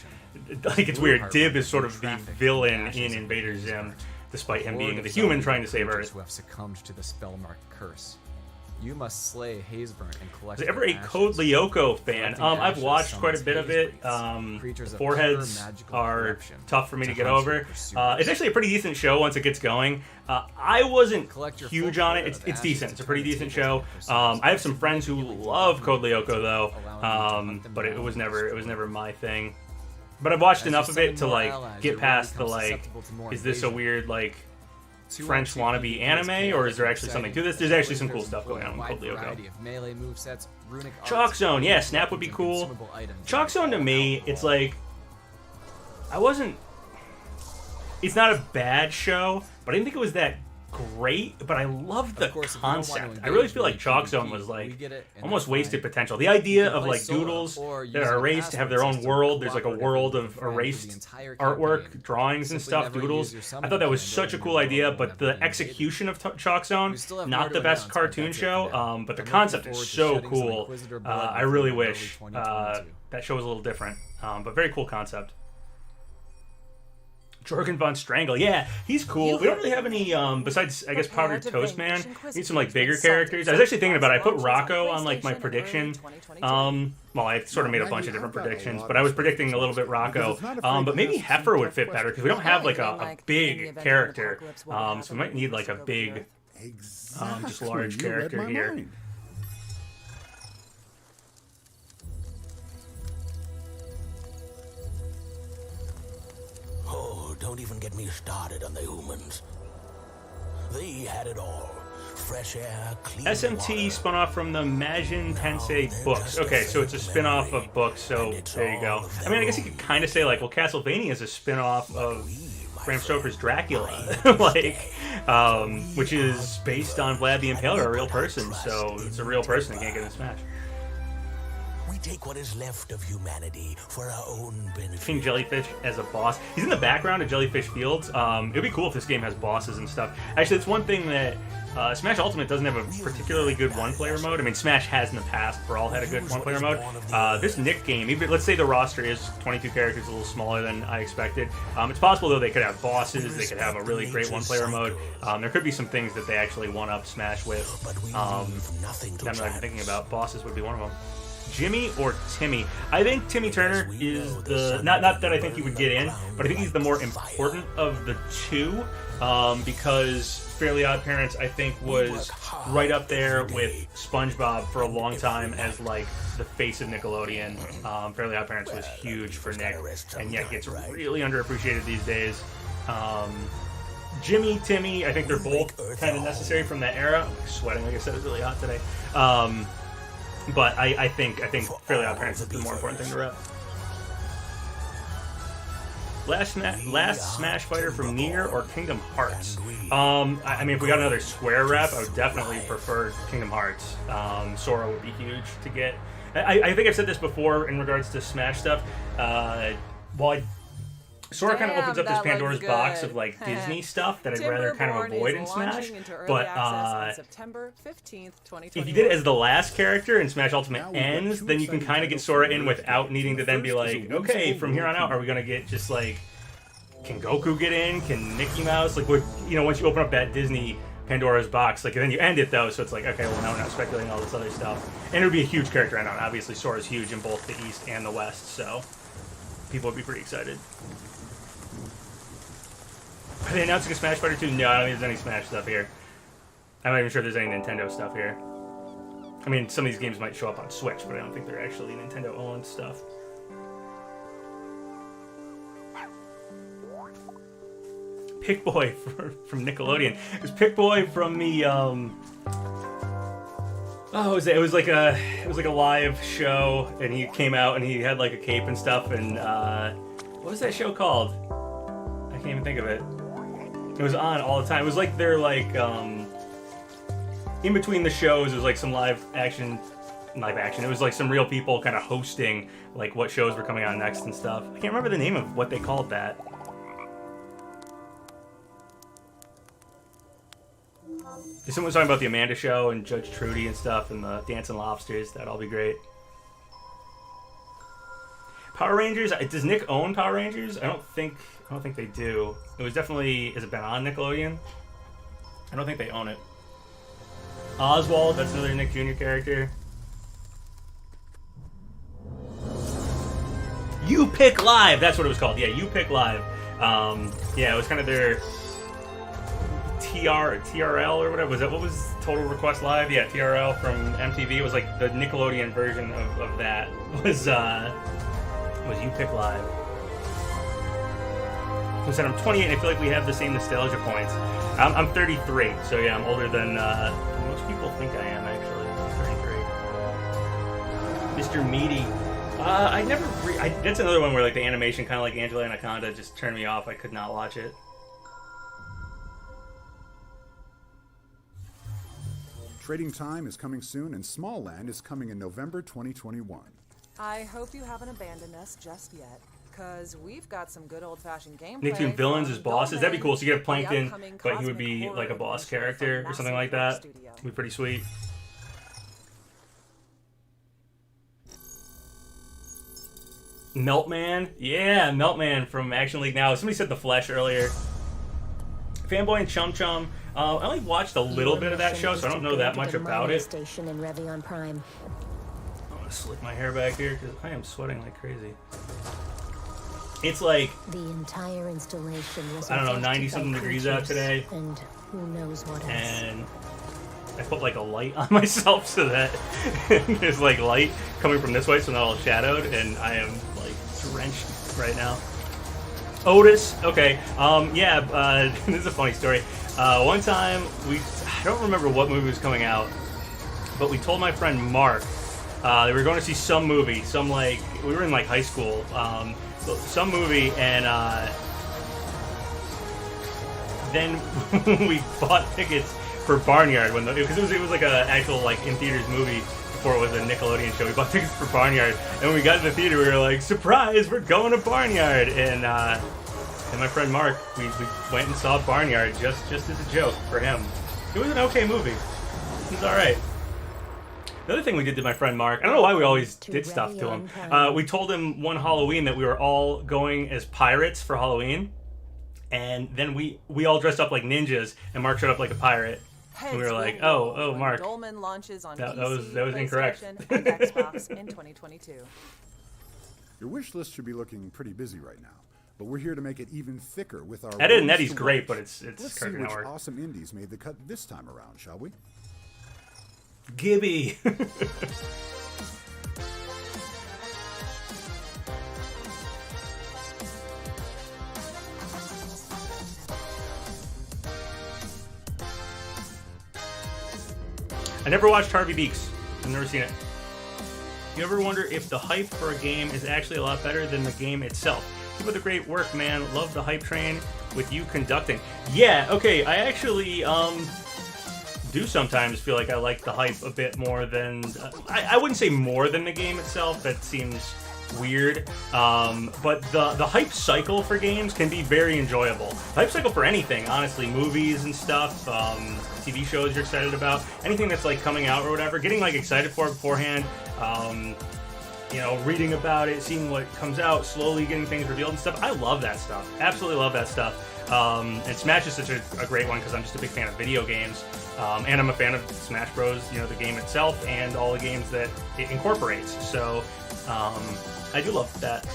Like, it's weird. Dib is sort of the villain in Invader Zim, despite him being the human trying to save Earth. Who have succumbed to the Spellmark curse. You must slay Hazeburn and collect. Was ever a Code Lyoko fan? I've watched quite a bit of it. Foreheads are tough for me to get over. It's actually a pretty decent show once it gets going. I wasn't huge on it. It's decent. It's a pretty decent show. I have some friends who love Code Lyoko though, but it was never my thing. But I've watched enough of it to get past the is this a weird French wannabe anime, or is there actually something to this? There's actually some cool stuff going on with Code Lyoko. Chalk Zone, yeah, Snap would be cool. Chalk Zone to me, it's it's not a bad show, but I didn't think it was that great, but I love the concept. I really feel like Chalk Zone was almost wasted potential. The idea of doodles that are erased to have their own world. There's a world of erased artwork, drawings and stuff, doodles. I thought that was such a cool idea, but the execution of Chalk Zone, not the best cartoon show, but the concept is so cool. I really wish that show was a little different, but very cool concept. Jorgen von Strangle, yeah, he's cool. We don't really have any, besides, I guess, Powdered Toast Man. We need some, bigger characters. I was actually thinking about it. I put Rocco on, my prediction. Well, I sort of made a bunch of different predictions, but I was predicting a little bit Rocco. But maybe Heifer would fit better, because we don't have, a big character. So we might need, a big, just large character here. Don't even get me started on the humans. They had it all. Fresh air, clean SMT water. spun off from the Majin Tensei books. Okay, so it's a spin-off of books, so there you go. I mean, I guess you could kind of say, Castlevania is a spin-off of Bram Stoker's Dracula, which is based on Vlad the Impaler, a real person, so it's a real person that can't get in Smash. We take what is left of humanity for our own benefit. King Jellyfish as a boss. He's in the background of Jellyfish Fields. It'd be cool if this game has bosses and stuff. Actually, it's one thing that Smash Ultimate doesn't have a particularly good one-player mode. I mean, Smash has in the past. Brawl had a good one-player mode. This Nick game, even let's say the roster is 22 characters, a little smaller than I expected. It's possible, though, they could have bosses. They could have a really great one-player mode. There could be some things that they actually one-up Smash with. That I'm not even thinking about. Bosses would be one of them. Jimmy or Timmy? I think Timmy Turner is the not that I think he would get in, but I think he's the more important of the two, because Fairly Odd Parents, I think, was right up there with SpongeBob for a long time as like the face of Nickelodeon. Fairly Odd Parents was huge for Nick, and yet gets really underappreciated these days. Jimmy, Timmy, I think they're both kind of necessary from that era. I'm sweating, like I said, it's really hot today. But I think Fairly Odd Parents is the more important thing to rep. Last Smash Fighter from Nier or Kingdom Hearts? I mean, if we got another Square rep, I would definitely prefer Kingdom Hearts. Sora would be huge to get. I think I've said this before in regards to Smash stuff. Sora kind of opens up this Pandora's box of like Disney stuff that I'd rather kind of avoid in Smash. But September 15th, 2021. if you did it as the last character and Smash Ultimate ends, then you can kind of get Sora in without needing to then be like, okay, from here on out, are we gonna get just like, can Goku get in? Can Mickey Mouse? Like, once you open up that Disney Pandora's box, like, and then you end it though, so it's like, okay, well now we're not speculating all this other stuff. And it would be a huge character add-on. Obviously, Sora's huge in both the East and the West, so people would be pretty excited. Are they announcing a Smash Fighter 2? No, I don't think there's any Smash stuff here. I'm not even sure if there's any Nintendo stuff here. I mean, some of these games might show up on Switch, but I don't think they're actually Nintendo-owned stuff. Pick-Boy from Nickelodeon. It was Pick-Boy from the, it was like a live show, and he came out and he had like a cape and stuff, and what was that show called? I can't even think of it. It was on all the time. It was like they're like in between the shows, it was like some live action. It was like some real people kind of hosting like what shows were coming on next and stuff. I can't remember the name of what they called that. Someone was talking about the Amanda Show and Judge Trudy and stuff, and the Dancing Lobsters. That'd all be great. Power Rangers. Does Nick own Power Rangers? I don't think they do. It was definitely. Has it been on Nickelodeon? I don't think they own it. Oswald. That's another Nick Jr. character. You Pick Live. That's what it was called. Yeah, You Pick Live. Yeah, it was kind of their TR or TRL or whatever. What was Total Request Live? Yeah, TRL from MTV. It was like the Nickelodeon version of that. Was You Pick Live. I said I'm 28 and I feel like we have the same nostalgia points. I'm 33, so yeah, I'm older than most people think I am, actually. I'm 33. Mr. Meaty. That's another one where like the animation, kind of like Angela Anaconda, just turned me off. I could not watch it. Trading Time is coming soon, and Small Land is coming in November 2021. I hope you haven't abandoned us just yet, because we've got some good old-fashioned gameplay. Nicktoon villains as bosses. That'd be cool. So you get Plankton, but he would be like a boss character or something like that. It'd be pretty sweet. Meltman. Yeah, Meltman from Action League Now. Somebody said The Flesh earlier. Fanboy and Chum Chum. I only watched a little bit of that show, so I don't know that much about it. Station in Revion Prime. I'm gonna slick my hair back here because I am sweating like crazy. It's like the entire installation was, I don't know, 90-something degrees out today, and who knows what else. And I put like a light on myself so that there's like light coming from this way, so not all shadowed, and I am like drenched right now. Otis, okay, this is a funny story. One time, I don't remember what movie was coming out, but we told my friend Mark, they were going to see some movie, we were in like high school, some movie, and then we bought tickets for Barnyard, because it was like a actual like in theaters movie before it was a Nickelodeon show. We bought tickets for Barnyard, and when we got to the theater, we were like, surprise, we're going to Barnyard. And my friend Mark, we went and saw Barnyard just as a joke for him. It was an okay movie. It was all right. The other thing we did to my friend Mark, I don't know why we always did stuff to him. We told him one Halloween that we were all going as pirates for Halloween, and then we all dressed up like ninjas, and Mark showed up like a pirate. And we were like, oh, Mark. Dolman launches on that PC, was incorrect. and Xbox in 2022. Your wish list should be looking pretty busy right now, but we're here to make it even thicker with our. Ed and Roads Eddie's to great, Watch. but it's Let's see Cartoon which Network. awesome indies made the cut this time around, shall we? Gibby. I never watched Harvey Beaks. I've never seen it. You ever wonder if the hype for a game is actually a lot better than the game itself? Keep up the great work, man. Love the hype train with you conducting. Yeah, okay, I actually do sometimes feel like I like the hype a bit more than... I wouldn't say more than the game itself. That seems weird. But the hype cycle for games can be very enjoyable. The hype cycle for anything, honestly. Movies and stuff, TV shows you're excited about, anything that's like coming out or whatever, getting like excited for it beforehand, you know, reading about it, seeing what comes out, slowly getting things revealed and stuff. I love that stuff. Absolutely love that stuff. And Smash is such a great one because I'm just a big fan of video games. And I'm a fan of Smash Bros, you know, the game itself and all the games that it incorporates. So I do love that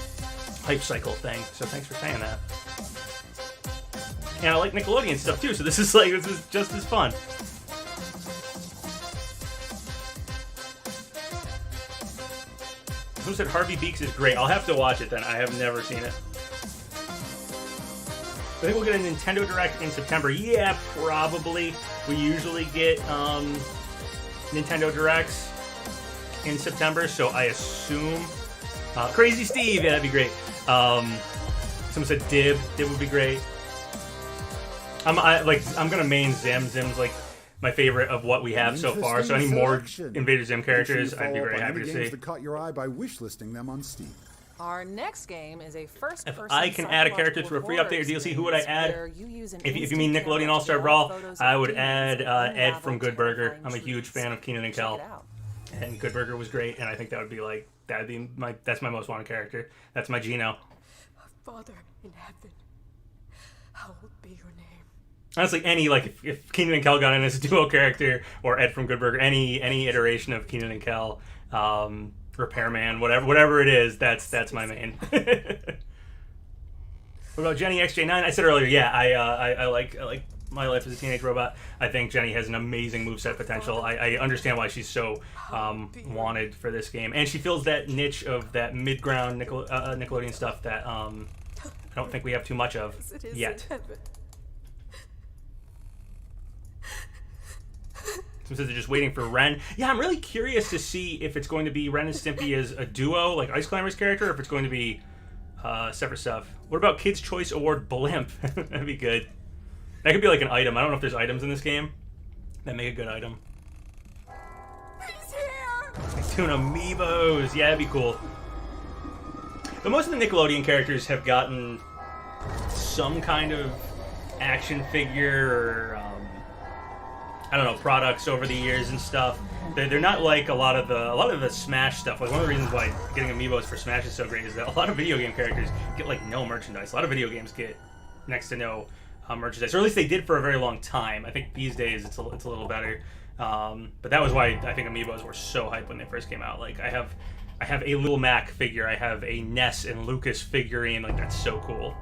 hype cycle thing. So thanks for saying that. And I like Nickelodeon stuff too, so this is just as fun. Who said Harvey Beaks is great? I'll have to watch it then. I have never seen it. I think we'll get a Nintendo Direct in September. Yeah, probably. We usually get Nintendo Directs in September, so I assume... Crazy Steve! Yeah, that'd be great. Someone said Dib. Dib would be great. I'm gonna main Zim. Zim's like my favorite of what we have so far. So any more Invader Zim characters, I'd be very happy to see. Games that caught your eye by wishlisting them on Steam. Our next game is a first-person. If I can add a character to a free update or DLC, who would I add? If you mean Nickelodeon All-Star Brawl, I would add Ed from Good Burger. I'm a huge fan of Keenan and Kel, and Good Burger was great. And I think that would be like that's my most wanted character. That's my Gino. Father in heaven, hallowed be your name. Honestly, any if Keenan and Kel got in as a duo character, or Ed from Good Burger, any iteration of Keenan and Kel, Repairman, whatever it is, that's my main. What about Jenny XJ9? I said earlier, yeah, I like My Life as a Teenage Robot. I think Jenny has an amazing moveset potential. I understand why she's so wanted for this game, and she fills that niche of that mid-ground Nickelodeon stuff that I don't think we have too much of yet. Since they're just waiting for Ren. Yeah, I'm really curious to see if it's going to be Ren and Stimpy as a duo, like Ice Climber's character, or if it's going to be separate stuff. What about Kids' Choice Award Blimp? That'd be good. That could be like an item. I don't know if there's items in this game that make a good item. He's here! Tuna Amiibos. Yeah, that'd be cool. But most of the Nickelodeon characters have gotten some kind of action figure or I don't know, products over the years and stuff. They're not like a lot of the Smash stuff. Like one of the reasons why getting Amiibos for Smash is so great is that a lot of video game characters get like no merchandise. A lot of video games get next to no merchandise, or at least they did for a very long time. I think these days it's a little better. But that was why I think Amiibos were so hyped when they first came out. Like I have a Lil Mac figure. I have a Ness and Lucas figurine. Like that's so cool.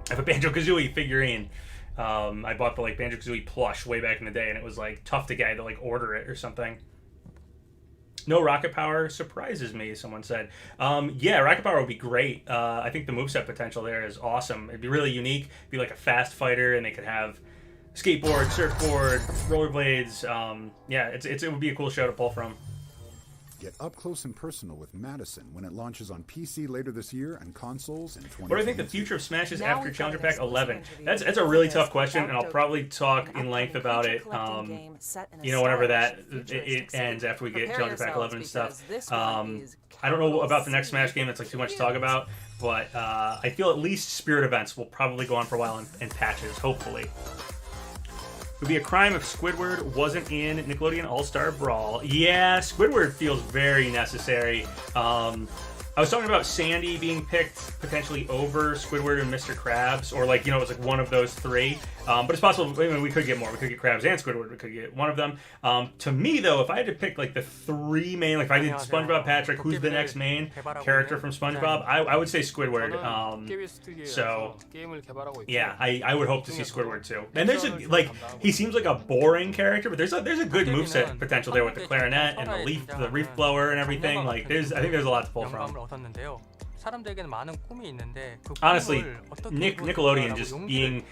I have a Banjo-Kazooie figurine. I bought the like Banjo-Kazooie plush way back in the day, and it was like tough to get. I had to like order it or something. No rocket power surprises me, someone said. Yeah, rocket power would be great. I think the moveset potential there is awesome. It'd be really unique. It'd be like a fast fighter, and they could have skateboard, surfboard, rollerblades. Yeah, it would be a cool show to pull from. Get up close and personal with Madison when it launches on PC later this year and consoles in 2022. What do I think the future of Smash is after Challenger Pack 11? That's a really tough question, and I'll probably talk in length about it. You know, whenever that it ends after we get Challenger Pack 11 and stuff. I don't know about the next Smash game. That's like too much to talk about, but I feel at least Spirit events will probably go on for a while in patches, hopefully. It would be a crime if Squidward wasn't in Nickelodeon All-Star Brawl. Yeah, Squidward feels very necessary. I was talking about Sandy being picked potentially over Squidward and Mr. Krabs, or like, you know, it was like one of those three. But it's possible, I mean, we could get more. We could get Krabs and Squidward. We could get one of them. To me, though, if I had to pick like the three main, like if I did SpongeBob Patrick, who's the next main character from SpongeBob, I would say Squidward. So, yeah, I would hope to see Squidward too. And there's a, like, he seems like a boring character, but there's a good moveset potential there with the clarinet and the leaf blower and everything. Like, I think there's a lot to pull from. Honestly, Nickelodeon just being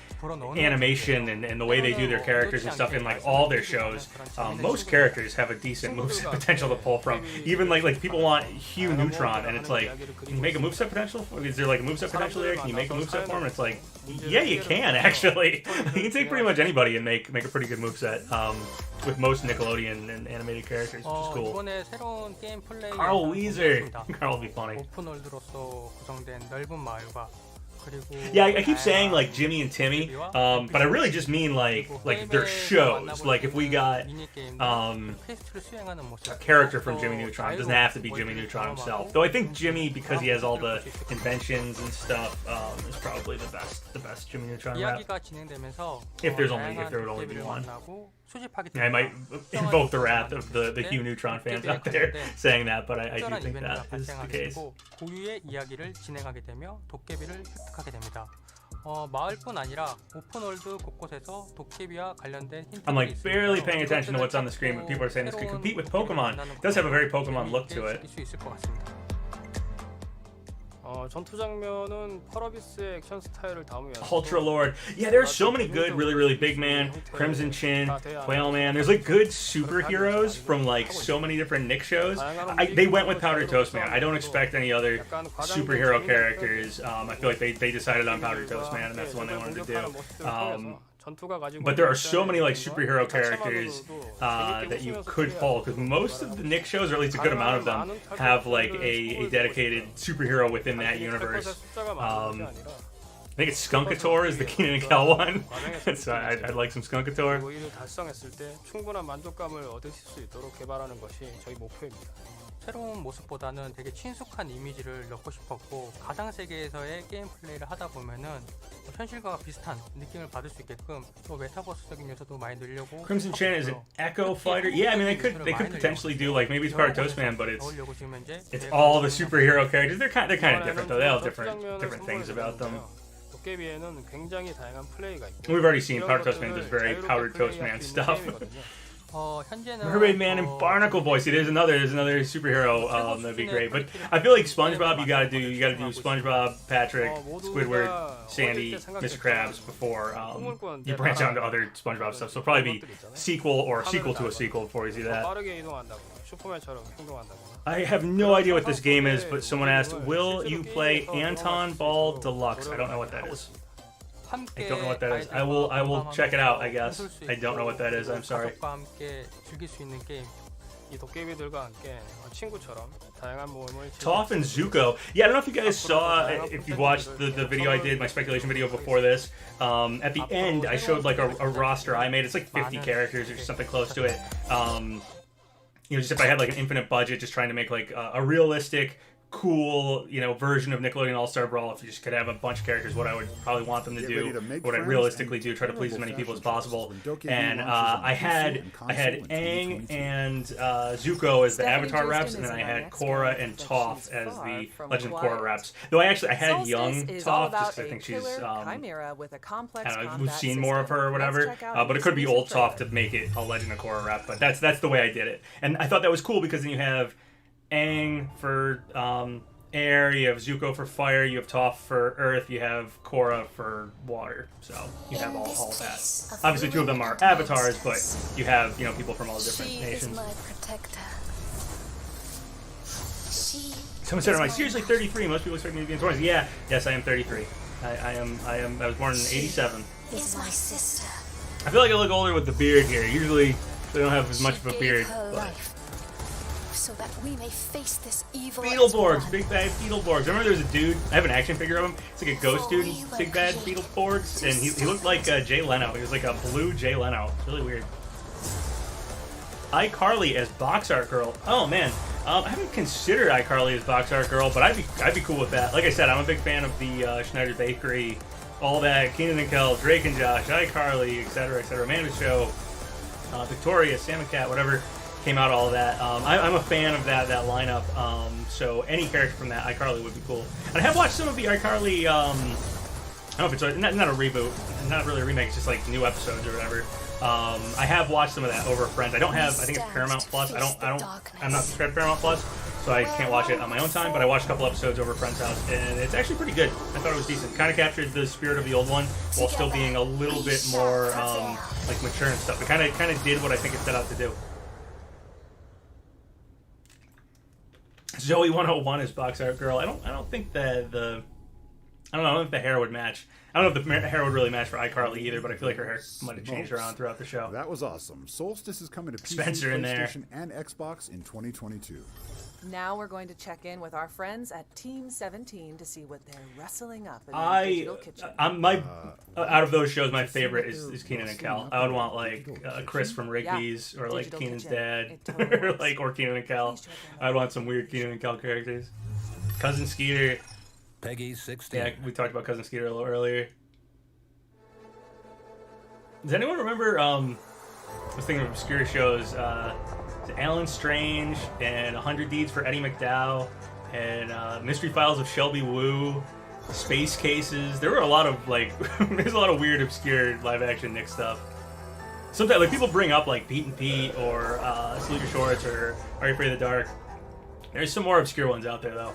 animation and the way they do their characters and stuff in like all their shows, most characters have a decent moveset potential to pull from. Even like people want Hugh Neutron, and it's like, can you make a moveset potential? Is there like a moveset potential there? Can you make a moveset for him? And it's like, yeah, you can actually. You can take pretty much anybody and make a pretty good moveset. With most Nickelodeon and animated characters, which is cool. Carl Weezer. Carl will be funny. Yeah, I keep saying like Jimmy and Timmy, but I really just mean like their shows. Like if we got a character from Jimmy Neutron, it doesn't have to be Jimmy Neutron himself. Though I think Jimmy, because he has all the inventions and stuff, is probably the best Jimmy Neutron rap. If there would only be one. I might invoke the wrath of the Hugh Neutron fans out there saying that, but I do think that is the case. I'm like barely paying attention to what's on the screen, but people are saying this could compete with Pokemon. It does have a very Pokemon look to it. Ultra Lord. Yeah, there's so many good, really big man, Crimson Chin, Whale Man. There's like good superheroes from like so many different Nick shows. They went with Powdered Toast Man. I don't expect any other superhero characters. I feel like they decided on Powdered Toast Man, and that's the one they wanted to do. But there are so many like superhero characters that you could pull, because most of the Nick shows, or at least a good amount of them, have like a dedicated superhero within that universe. I think it's Skunkator is the Keenan and Kel one. So I'd like some Skunkator. 새로운 모습보다는 되게 친숙한 이미지를 넣고 싶었고, 가상 세계에서의 게임 플레이를 하다 보면은 현실과 비슷한 느낌을 받을 수 있게끔 또 메타버스적인 요소도 많이 넣으려고. Crimson Chin is an Echo Fighter. Yeah, I mean they could potentially do like maybe it's Powdered Toast Man, but it's all the superhero characters. They're kind of different though. They all have different things about them. We've already seen Powdered Toast Man does very Powdered Toast Man stuff. Mermaid Man and Barnacle Boy. See, there's another superhero that'd be great. But I feel like SpongeBob, you gotta do SpongeBob, Patrick, Squidward, Sandy, Mr. Krabs before you branch out into other SpongeBob stuff. So it'll probably be sequel or sequel to a sequel before you see that. I have no idea what this game is, but someone asked, will you play Anton Ball Deluxe? I don't know what that is. I don't know what that is. I will check it out, I guess. I don't know what that is. I'm sorry. Toph and Zuko. Yeah, I don't know if you guys saw, if you watched the video I did, my speculation video before this. At the end, I showed like a roster I made. It's like 50 characters or something close to it. You know, just if I had like an infinite budget, just trying to make like a realistic, cool, you know, version of Nickelodeon All-Star Brawl. If you just could have a bunch of characters, what I would probably want them to do, what I'd realistically do, try to please as many people as possible. And I had Aang and Zuko as the Avatar reps, and then I had Korra and Toph as the Legend of Korra reps. Though I had young Toph, just because I think she's, I don't know, we've seen more of her or whatever. But it could be old Toph to make it a Legend of Korra rep. But that's the way I did it. And I thought that was cool because then you have Aang for air, you have Zuko for fire, you have Toph for earth, you have Korra for water. So you have all that. Obviously, two of them are avatars, but you have, you know, people from all different nations. Someone said, "Am I seriously 33? Most people expect me to be in 20s." Yeah, yes, I am 33. I was born in '87. Is my sister. I feel like I look older with the beard here. Usually, they don't have as much of a beard. But... so that we may face this evil. Beetleborgs, big bad Beetleborgs. I remember there was a dude. I have an action figure of him. It's like a ghost dude, big bad Beetleborgs, and he looked like Jay Leno. He was like a blue Jay Leno. It's really weird. iCarly as box art girl. Oh man, I haven't considered iCarly as box art girl, but I'd be cool with that. Like I said, I'm a big fan of the Schneider Bakery, all that, Keenan and Kel, Drake and Josh, iCarly, etc., Amanda Show, Victoria, Sam and Cat, whatever came out, all of that. I'm a fan of that lineup. So any character from that iCarly would be cool. And I have watched some of the iCarly. I don't know if it's not a reboot, not really a remake. It's just like new episodes or whatever. I have watched some of that over Friends. I don't have. I think it's Paramount Plus. I'm not subscribed to Paramount Plus, so I can't watch it on my own time. But I watched a couple episodes over Friends' house, and it's actually pretty good. I thought it was decent. Kind of captured the spirit of the old one while still being a little bit more like mature and stuff. It kind of did what I think it set out to do. Zoe 101 is box art girl. I don't think that I don't know if the hair would match. I don't know if the hair would really match for iCarly either, but I feel like her hair might have changed around throughout the show. That was awesome. Solstice is coming to PC, Spencer in there. PlayStation, and Xbox in 2022. Now we're going to check in with our friends at Team 17 to see what they're wrestling up in the digital kitchen. Out of those shows, my favorite is Keenan and Kel. I would want like Chris from Rigby's, or like Keenan's dad, or Keenan and Kel. I'd want some weird Keenan and Kel characters. Cousin Skeeter. Peggy 16. Yeah, we talked about Cousin Skeeter a little earlier. Does anyone remember? I was thinking of obscure shows. Alan Strange and 100 Deeds for Eddie McDowell and Mystery Files of Shelby Woo, Space Cases. There were a lot of there's a lot of weird, obscure live-action Nick stuff. Sometimes like people bring up like Pete and Pete or Salute Your Shorts or Are You Afraid of the Dark. There's some more obscure ones out there though.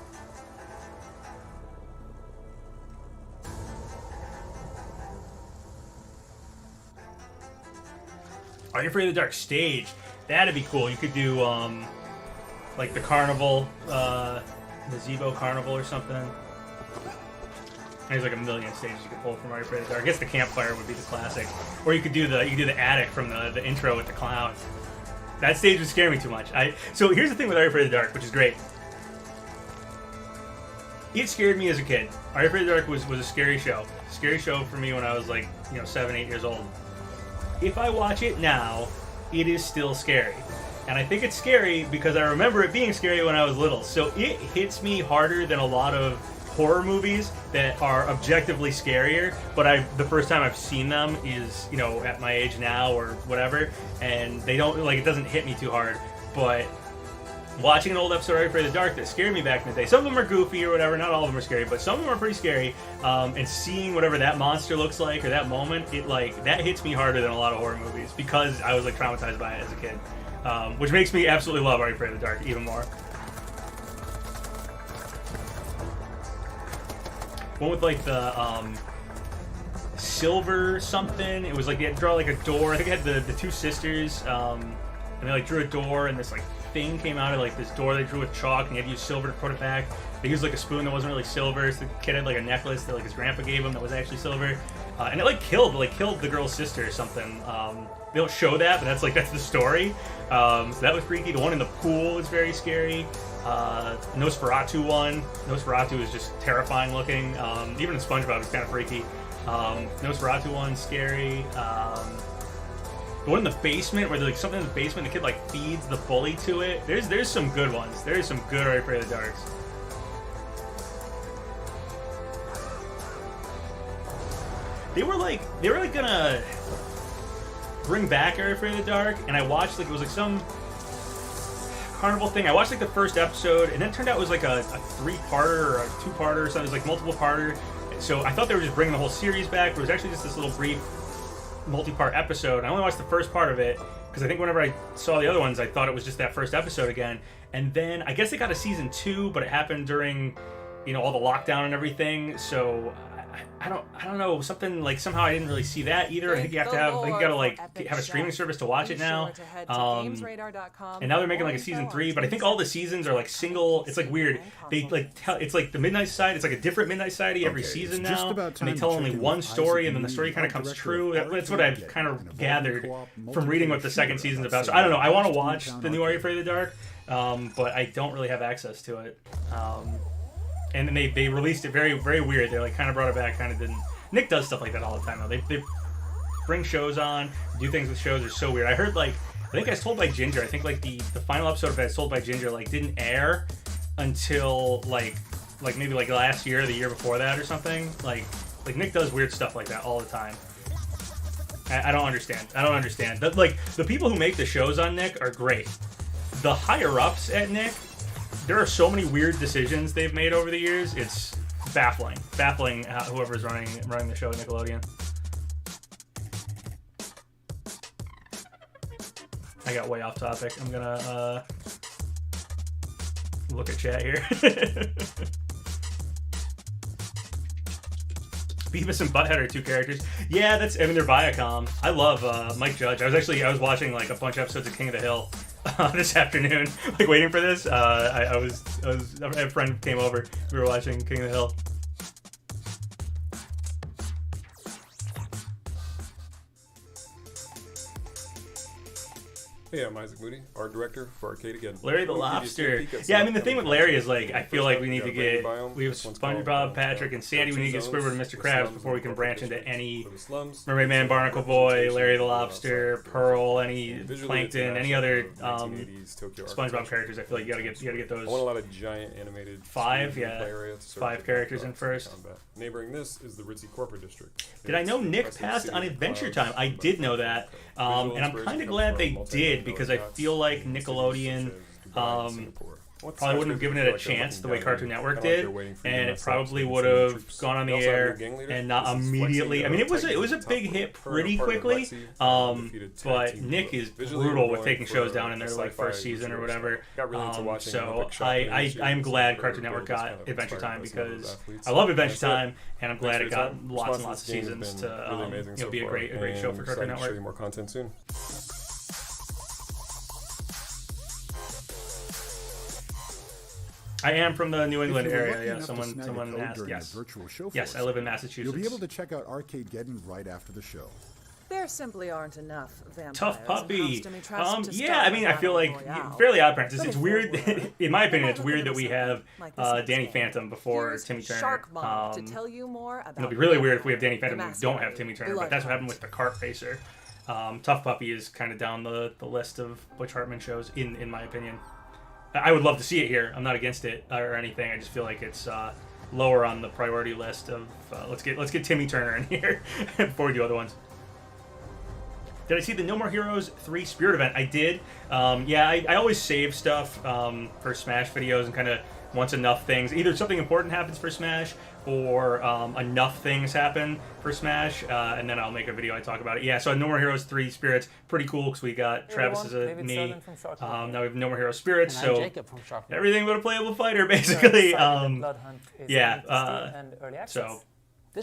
Are You Afraid of the Dark stage? That'd be cool. You could do like the carnival, the Zebo Carnival or something. There's like a million stages you could pull from Are You Afraid of the Dark. I guess the campfire would be the classic, or you could do the attic from the intro with the clown. That stage would scare me too much. So here's the thing with Are You Afraid of the Dark, which is great. It scared me as a kid. Are You Afraid of the Dark was a scary show. Scary show for me when I was like 7, 8 years old. If I watch it now, it is still scary. And I think it's scary because I remember it being scary when I was little. So it hits me harder than a lot of horror movies that are objectively scarier, but the first time I've seen them is, at my age now or whatever, and they don't, it doesn't hit me too hard. But watching an old episode of Are You Afraid of the Dark that scared me back in the day, some of them are goofy or whatever, not all of them are scary, but some of them are pretty scary, and seeing whatever that monster looks like or that moment, that hits me harder than a lot of horror movies because I was traumatized by it as a kid, which makes me absolutely love Are You Afraid of the Dark even more. One with the silver something, it was like you had to draw a door. I think it had the two sisters, and they drew a door, and this thing came out of this door they drew with chalk, and you had to use silver to put it back. They used a spoon that wasn't really silver, so the kid had a necklace that his grandpa gave him that was actually silver, and it killed the girl's sister or something. They don't show that, but that's the story. So that was freaky. The one in the pool was very scary. Nosferatu one. Nosferatu is just terrifying looking. Even in SpongeBob it's kind of freaky. Nosferatu one, scary. The one in the basement where there's something in the basement, the kid feeds the bully to it. There's some good ones. There's some good Are You Afraid of the Darks. They were gonna bring back Are You Afraid of the Dark, and I watched it was some carnival thing. I watched the first episode, and then it turned out it was a 3-parter or a 2-parter or something. It was multiple parter. So I thought they were just bringing the whole series back, but it was actually just this little brief multi-part episode. I only watched the first part of it because I think whenever I saw the other ones, I thought it was just that first episode again. And then I guess they got a season 2, but it happened during all the lockdown and everything. So I don't know, something like somehow I didn't really see that either. I think you have to have have a streaming service to watch it now. And now they're making like a season 3, but I think all the seasons are like single. It's like weird. They like it's like the Midnight Side. It's like a different Midnight Side every season now. And they tell only one story, and then the story kind of comes true. That's what I've kind of gathered from reading what the second season's about. So I don't know. I want to watch the new Are You Afraid of the Dark, but I don't really have access to it. And then they released it very, very weird. They like kind of brought it back, kind of didn't. Nick does stuff like that all the time, though. They bring shows on, do things with shows. Are so weird. I heard I think As Told by Ginger. I think like the final episode of As Told by Ginger like didn't air until like maybe like last year or the year before that or something. Like Nick does weird stuff like that all the time. I don't understand. The people who make the shows on Nick are great. The higher ups at Nick, there are so many weird decisions they've made over the years. It's baffling. Whoever's running the show at Nickelodeon. I got way off topic. I'm gonna look at chat here. Beavis and Butthead are 2 characters. Yeah, they're Viacom. I love Mike Judge. I was watching like a bunch of episodes of King of the Hill this afternoon, like waiting for this. I had a friend who came over. We were watching King of the Hill. Hey, I'm Isaac Moody, art director for Arcade Again. Larry the Lobster. Yeah, I mean the thing with Larry is like I feel like we have SpongeBob, Patrick, and Sandy. We need to get Squidward and Mr. Krabs before we can branch into any Mermaid Man, Barnacle Boy, Larry the Lobster, Pearl, any Plankton, any other SpongeBob characters. I feel like you gotta get those. I want a lot of giant animated 5 characters in first. Neighboring this is the Ritzy Corporate District. Did I know Nick passed on Adventure Time? I did know that, and I'm kind of glad they did because I feel like Nickelodeon probably wouldn't have given it a chance the way Cartoon Network did, and it probably would have gone on the air and not immediately. I mean, it was a big hit pretty quickly, but Nick is brutal with taking shows down in their like first season or whatever. So I'm glad Cartoon Network got Adventure Time because I love Adventure Time, and I'm glad it got lots and lots of seasons to be a great show for Cartoon Network. Show you more content soon. I am from the New England area. Yeah, someone asked. Yes, I live in Massachusetts. You'll be able to check out Arcadegeddon right after the show. There simply aren't enough vampires. Tough Puppy. To yeah, I mean, I feel like Fairly Odd Parents. It's weird. In my opinion, it's weird that we have Danny Phantom before Timmy Turner. To tell you more about it'll be really weird if we have Danny Phantom and we don't have Timmy Turner. But that's what happened with the Cart Racer. Tough Puppy is kind of down the list of Butch Hartman shows, in my opinion. I would love to see it here. I'm not against it or anything. I just feel like it's lower on the priority list of let's get Timmy Turner in here before we do other ones. Did I see the No More Heroes 3 Spirit event? I did. Yeah, I always save stuff for Smash videos and kind of once enough things, either something important happens for Smash or enough things happen for Smash, and then I'll make a video I talk about it. Yeah, so No More Heroes 3 Spirits, pretty cool because we got Travis as a me. Now we have No More Heroes Spirits, so everything but a playable fighter, basically. Yeah, so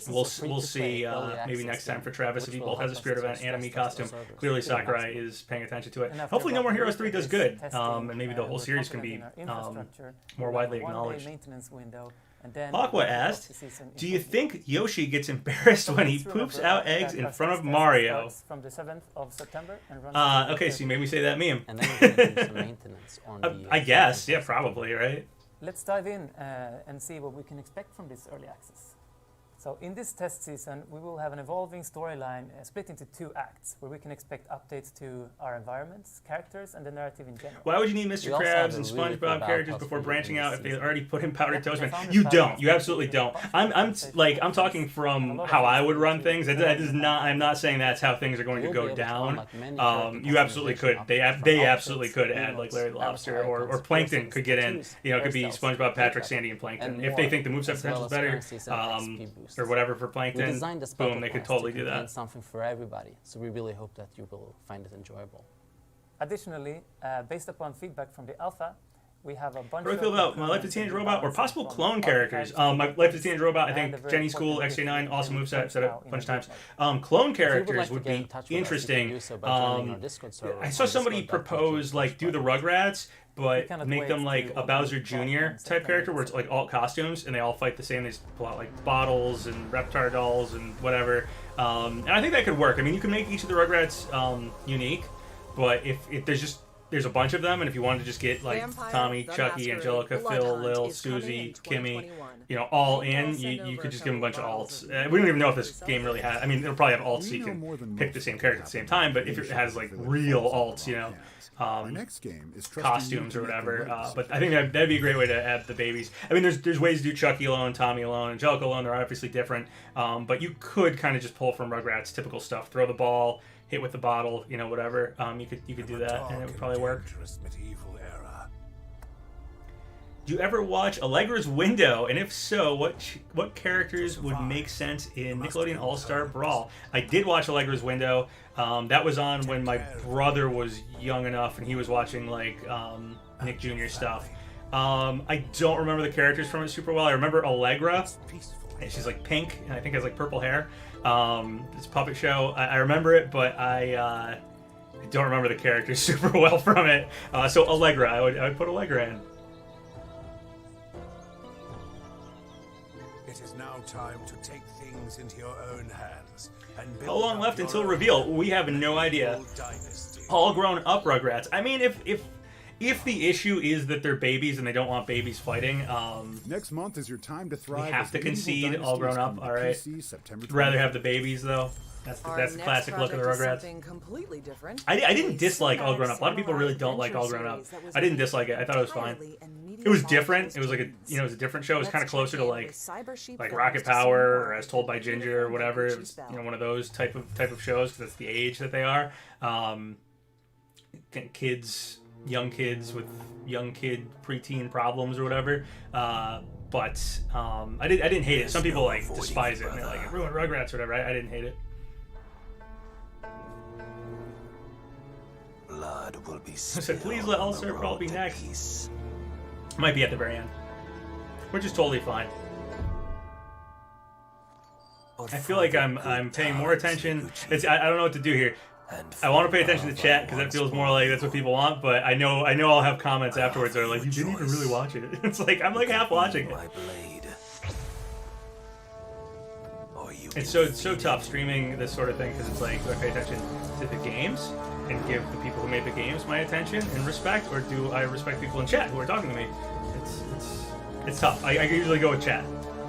we'll see maybe next time for Travis if he both has a Spirit event and a me costume. Clearly Sakurai is paying attention to it. Hopefully No More Heroes 3 does good, and maybe the whole series can be more widely acknowledged. Aqua asked, do you think Yoshi gets embarrassed when he poops out eggs in front of Mario? Okay, so you made me say that meme. I guess, yeah, probably, right? Let's dive in and see what we can expect from this early access. So in this test season, we will have an evolving storyline split into 2 acts, where we can expect updates to our environments, characters, and the narrative in general. Why would you need Mr. Krabs and SpongeBob characters before branching out if they already put in Powdered Toast Man? You don't. You absolutely don't. I'm talking from how I would run things. That is not. I'm not saying that's how things are going to go down. You absolutely could. They absolutely could add like Larry the Lobster or Plankton could get in. You know, it could be SpongeBob, Patrick, Sandy, and Plankton if they think the moveset potential is better. Or whatever for Plankton, boom, they could totally do that. Something for everybody, so we really hope that you will find it enjoyable. Additionally, based upon feedback from the alpha, We have a bunch What do I feel about My Life is Teenage Robot or possible clone characters? My Life is Teenage Robot, I think Jenny's cool, XJ9, awesome moveset, said it a bunch of times. Clone characters would be interesting. I saw somebody propose, like, do the Rugrats, but make them like a Bowser Jr. type character where it's like alt costumes and they all fight the same. They just pull out like bottles and Reptar dolls and whatever. And I think that could work. I mean, you can make each of the Rugrats unique, but if there's a bunch of them, and if you wanted to just get like Tommy, Chucky, Angelica, Phil, Lil, Susie, Kimmy, you know, all in, you could just give them a bunch of alts. We don't even know if this game really has. I mean, it'll probably have alts so you can pick the same character at the same time. But if it has like real alts, you know, next game is costumes or whatever. But I think that'd be a great way to add the babies. I mean, there's ways to do Chucky alone, Tommy alone, Angelica alone. They're obviously different, but you could kind of just pull from Rugrats typical stuff. Throw the ball, hit with the bottle, you know, whatever. You could do that, and it would probably work. Do you ever watch Allegra's Window? And if so, what characters would make sense in Nickelodeon All-Star Brawl? I did watch Allegra's Window. That was on when my brother was young enough and he was watching like Nick Jr. stuff. I don't remember the characters from it super well. I remember Allegra. And she's like pink and I think has like purple hair. It's a puppet show. I remember it, but I don't remember the characters super well from it. So Allegra, I would put Allegra in. It is now time to take things into your own hands. How long left until reveal? We have no idea. All grown up Rugrats. I mean, if the issue is that they're babies and they don't want babies fighting, next month is your time to thrive. We have to concede all grown up. All right. Rather have the babies though. That's the classic look of the Rugrats. Completely different. I didn't dislike All Grown Up. A lot of people really don't like All Grown Up. I didn't dislike it. I thought it was fine. It was different. It was like it was a different show. It was kind of closer to like Rocket Power or As Told by Ginger or whatever. It was one of those type of shows because that's the age that they are. Young kids with young kid preteen problems or whatever. But I didn't hate it. Some people like despise it and they're like it ruined Rugrats or whatever. I didn't hate it. Blood will be I said, please let All-Star Brawl be next. Might be at the very end, which is totally fine. I feel like I'm paying more attention. I don't know what to do here. I want to pay attention to chat because that feels more like that's what people want. But I know I'll have comments afterwards that are like, you didn't even really watch it. It's like I'm like half watching it. It's so tough streaming this sort of thing because it's like, do I pay attention to the games and give the people who made the games my attention and respect, or do I respect people in chat who are talking to me? It's tough. I usually go with chat,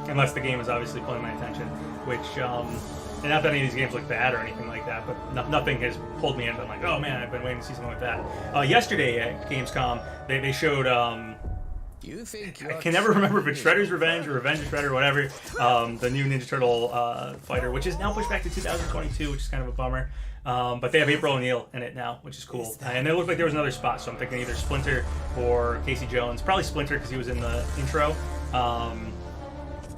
unless the game is obviously pulling my attention, which and not that any of these games look bad or anything like that, but nothing has pulled me in. But I'm like, oh man, I've been waiting to see something like that. Yesterday at Gamescom, they showed. I can never remember if it's Shredder's Revenge or Revenge of Shredder or whatever. The new Ninja Turtle fighter, which is now pushed back to 2022, which is kind of a bummer. But they have April O'Neil in it now, which is cool. And it looked like there was another spot, so I'm thinking either Splinter or Casey Jones. Probably Splinter because he was in the intro.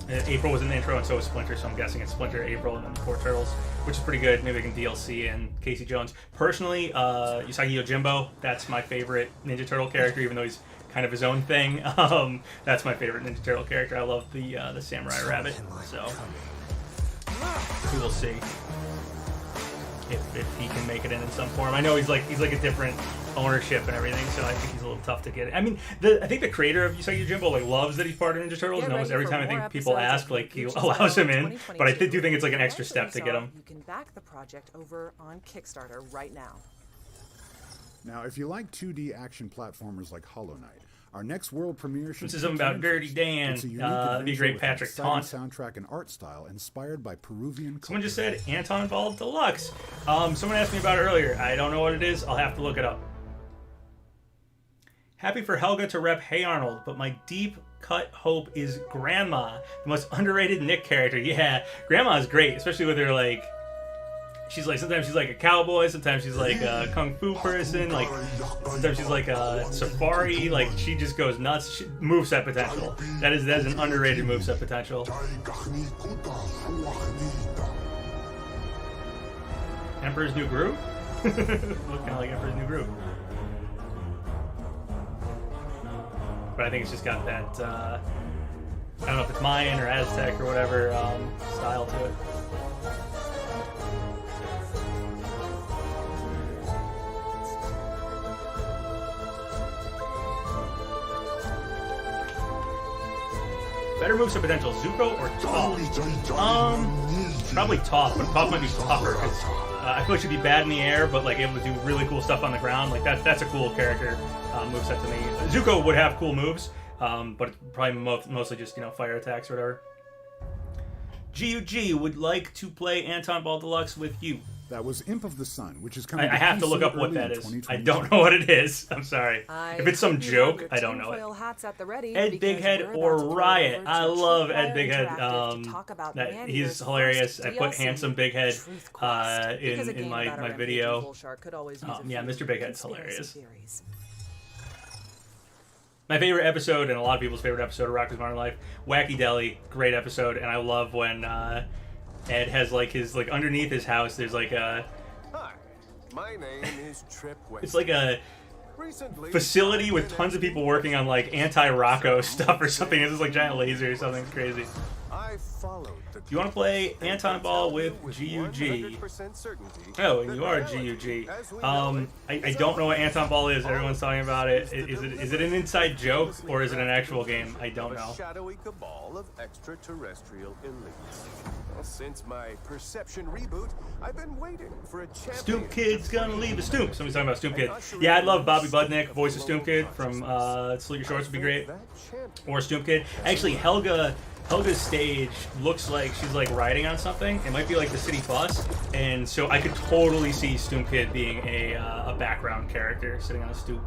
April was in the intro, and so was Splinter, so I'm guessing it's Splinter, April, and then the 4 Turtles, which is pretty good. Maybe they can DLC in Casey Jones. Personally, Usagi Yojimbo, that's my favorite Ninja Turtle character, even though he's kind of his own thing. That's my favorite Ninja Turtle character. I love the Samurai Rabbit, so we will see if he can make it in some form. I know he's like a different ownership and everything, so I think he's a little tough to get. I mean, I think the creator of Usagi Yojimbo like loves that he's part of Ninja Turtles, and almost every time I think people ask, like he allows him in. But I do think it's like an extra step to get him. You can back the project over on Kickstarter right now. Now, if you like 2D action platformers like Hollow Knight, our next world premiere should this is something about Dirty Dan. That'd be great. Patrick Taunt. Soundtrack and art style inspired by Peruvian. Someone just said Anton Involved Deluxe. Someone asked me about it earlier. I don't know what it is. I'll have to look it up. Happy for Helga to rep Hey Arnold, but my deep cut hope is Grandma, the most underrated Nick character. Yeah, Grandma is great, especially with her like. She's like, sometimes she's like a cowboy, sometimes she's like a kung fu person, like sometimes she's like a safari, like she just goes nuts. Moveset potential. That is an underrated moveset potential. Emperor's New Groove? Look kind of like Emperor's New Groove. but I think it's just got that, I don't know if it's Mayan or Aztec or whatever style to it. Better moveset potential, Zuko or Toph? Probably Toph, but Toph might be tougher because I feel like she'd be bad in the air, but like able to do really cool stuff on the ground. Like that's a cool character moveset to me. Zuko would have cool moves, but it's probably mostly just fire attacks or whatever. GUG would like to play Anton Ball Deluxe with you. That was Imp of the Sun, which is coming. I have to look up what that is. I don't know what it is. I'm sorry. If it's some joke, I don't know it. Ed Bighead or Riot. I love Ed Bighead. He's hilarious. I put handsome Bighead in my video. Yeah, Mr. Bighead's hilarious. My favorite episode, and a lot of people's favorite episode of Rocko's Modern Life, Wacky Deli. Great episode, and I love when Ed has his underneath his house. There's like a. Hi, my name is Trip West. It's like a facility with tons of people working on like anti-Rocco stuff or something. It's just like giant laser or something crazy. I followed the. You want to play Anton Ball with GUG? Oh, and you are GUG. I don't know what Anton Ball is. Everyone's talking about it. Is it an inside joke or is it an actual game? I don't know. A shadowy cabal of extraterrestrial elites. Well, since my Perception reboot, I've been waiting for a champion. Stoop Kid's gonna leave a Stoop. Somebody's talking about Stoop Kid. Yeah, I'd love Bobby Budnick, voice of Stoop Kid from Salute Your Shorts would be great. Or Stoop Kid. Actually, Helga's stage looks like she's like riding on something. It might be like the city bus, and so I could totally see Stoop Kid being a background character sitting on a stoop.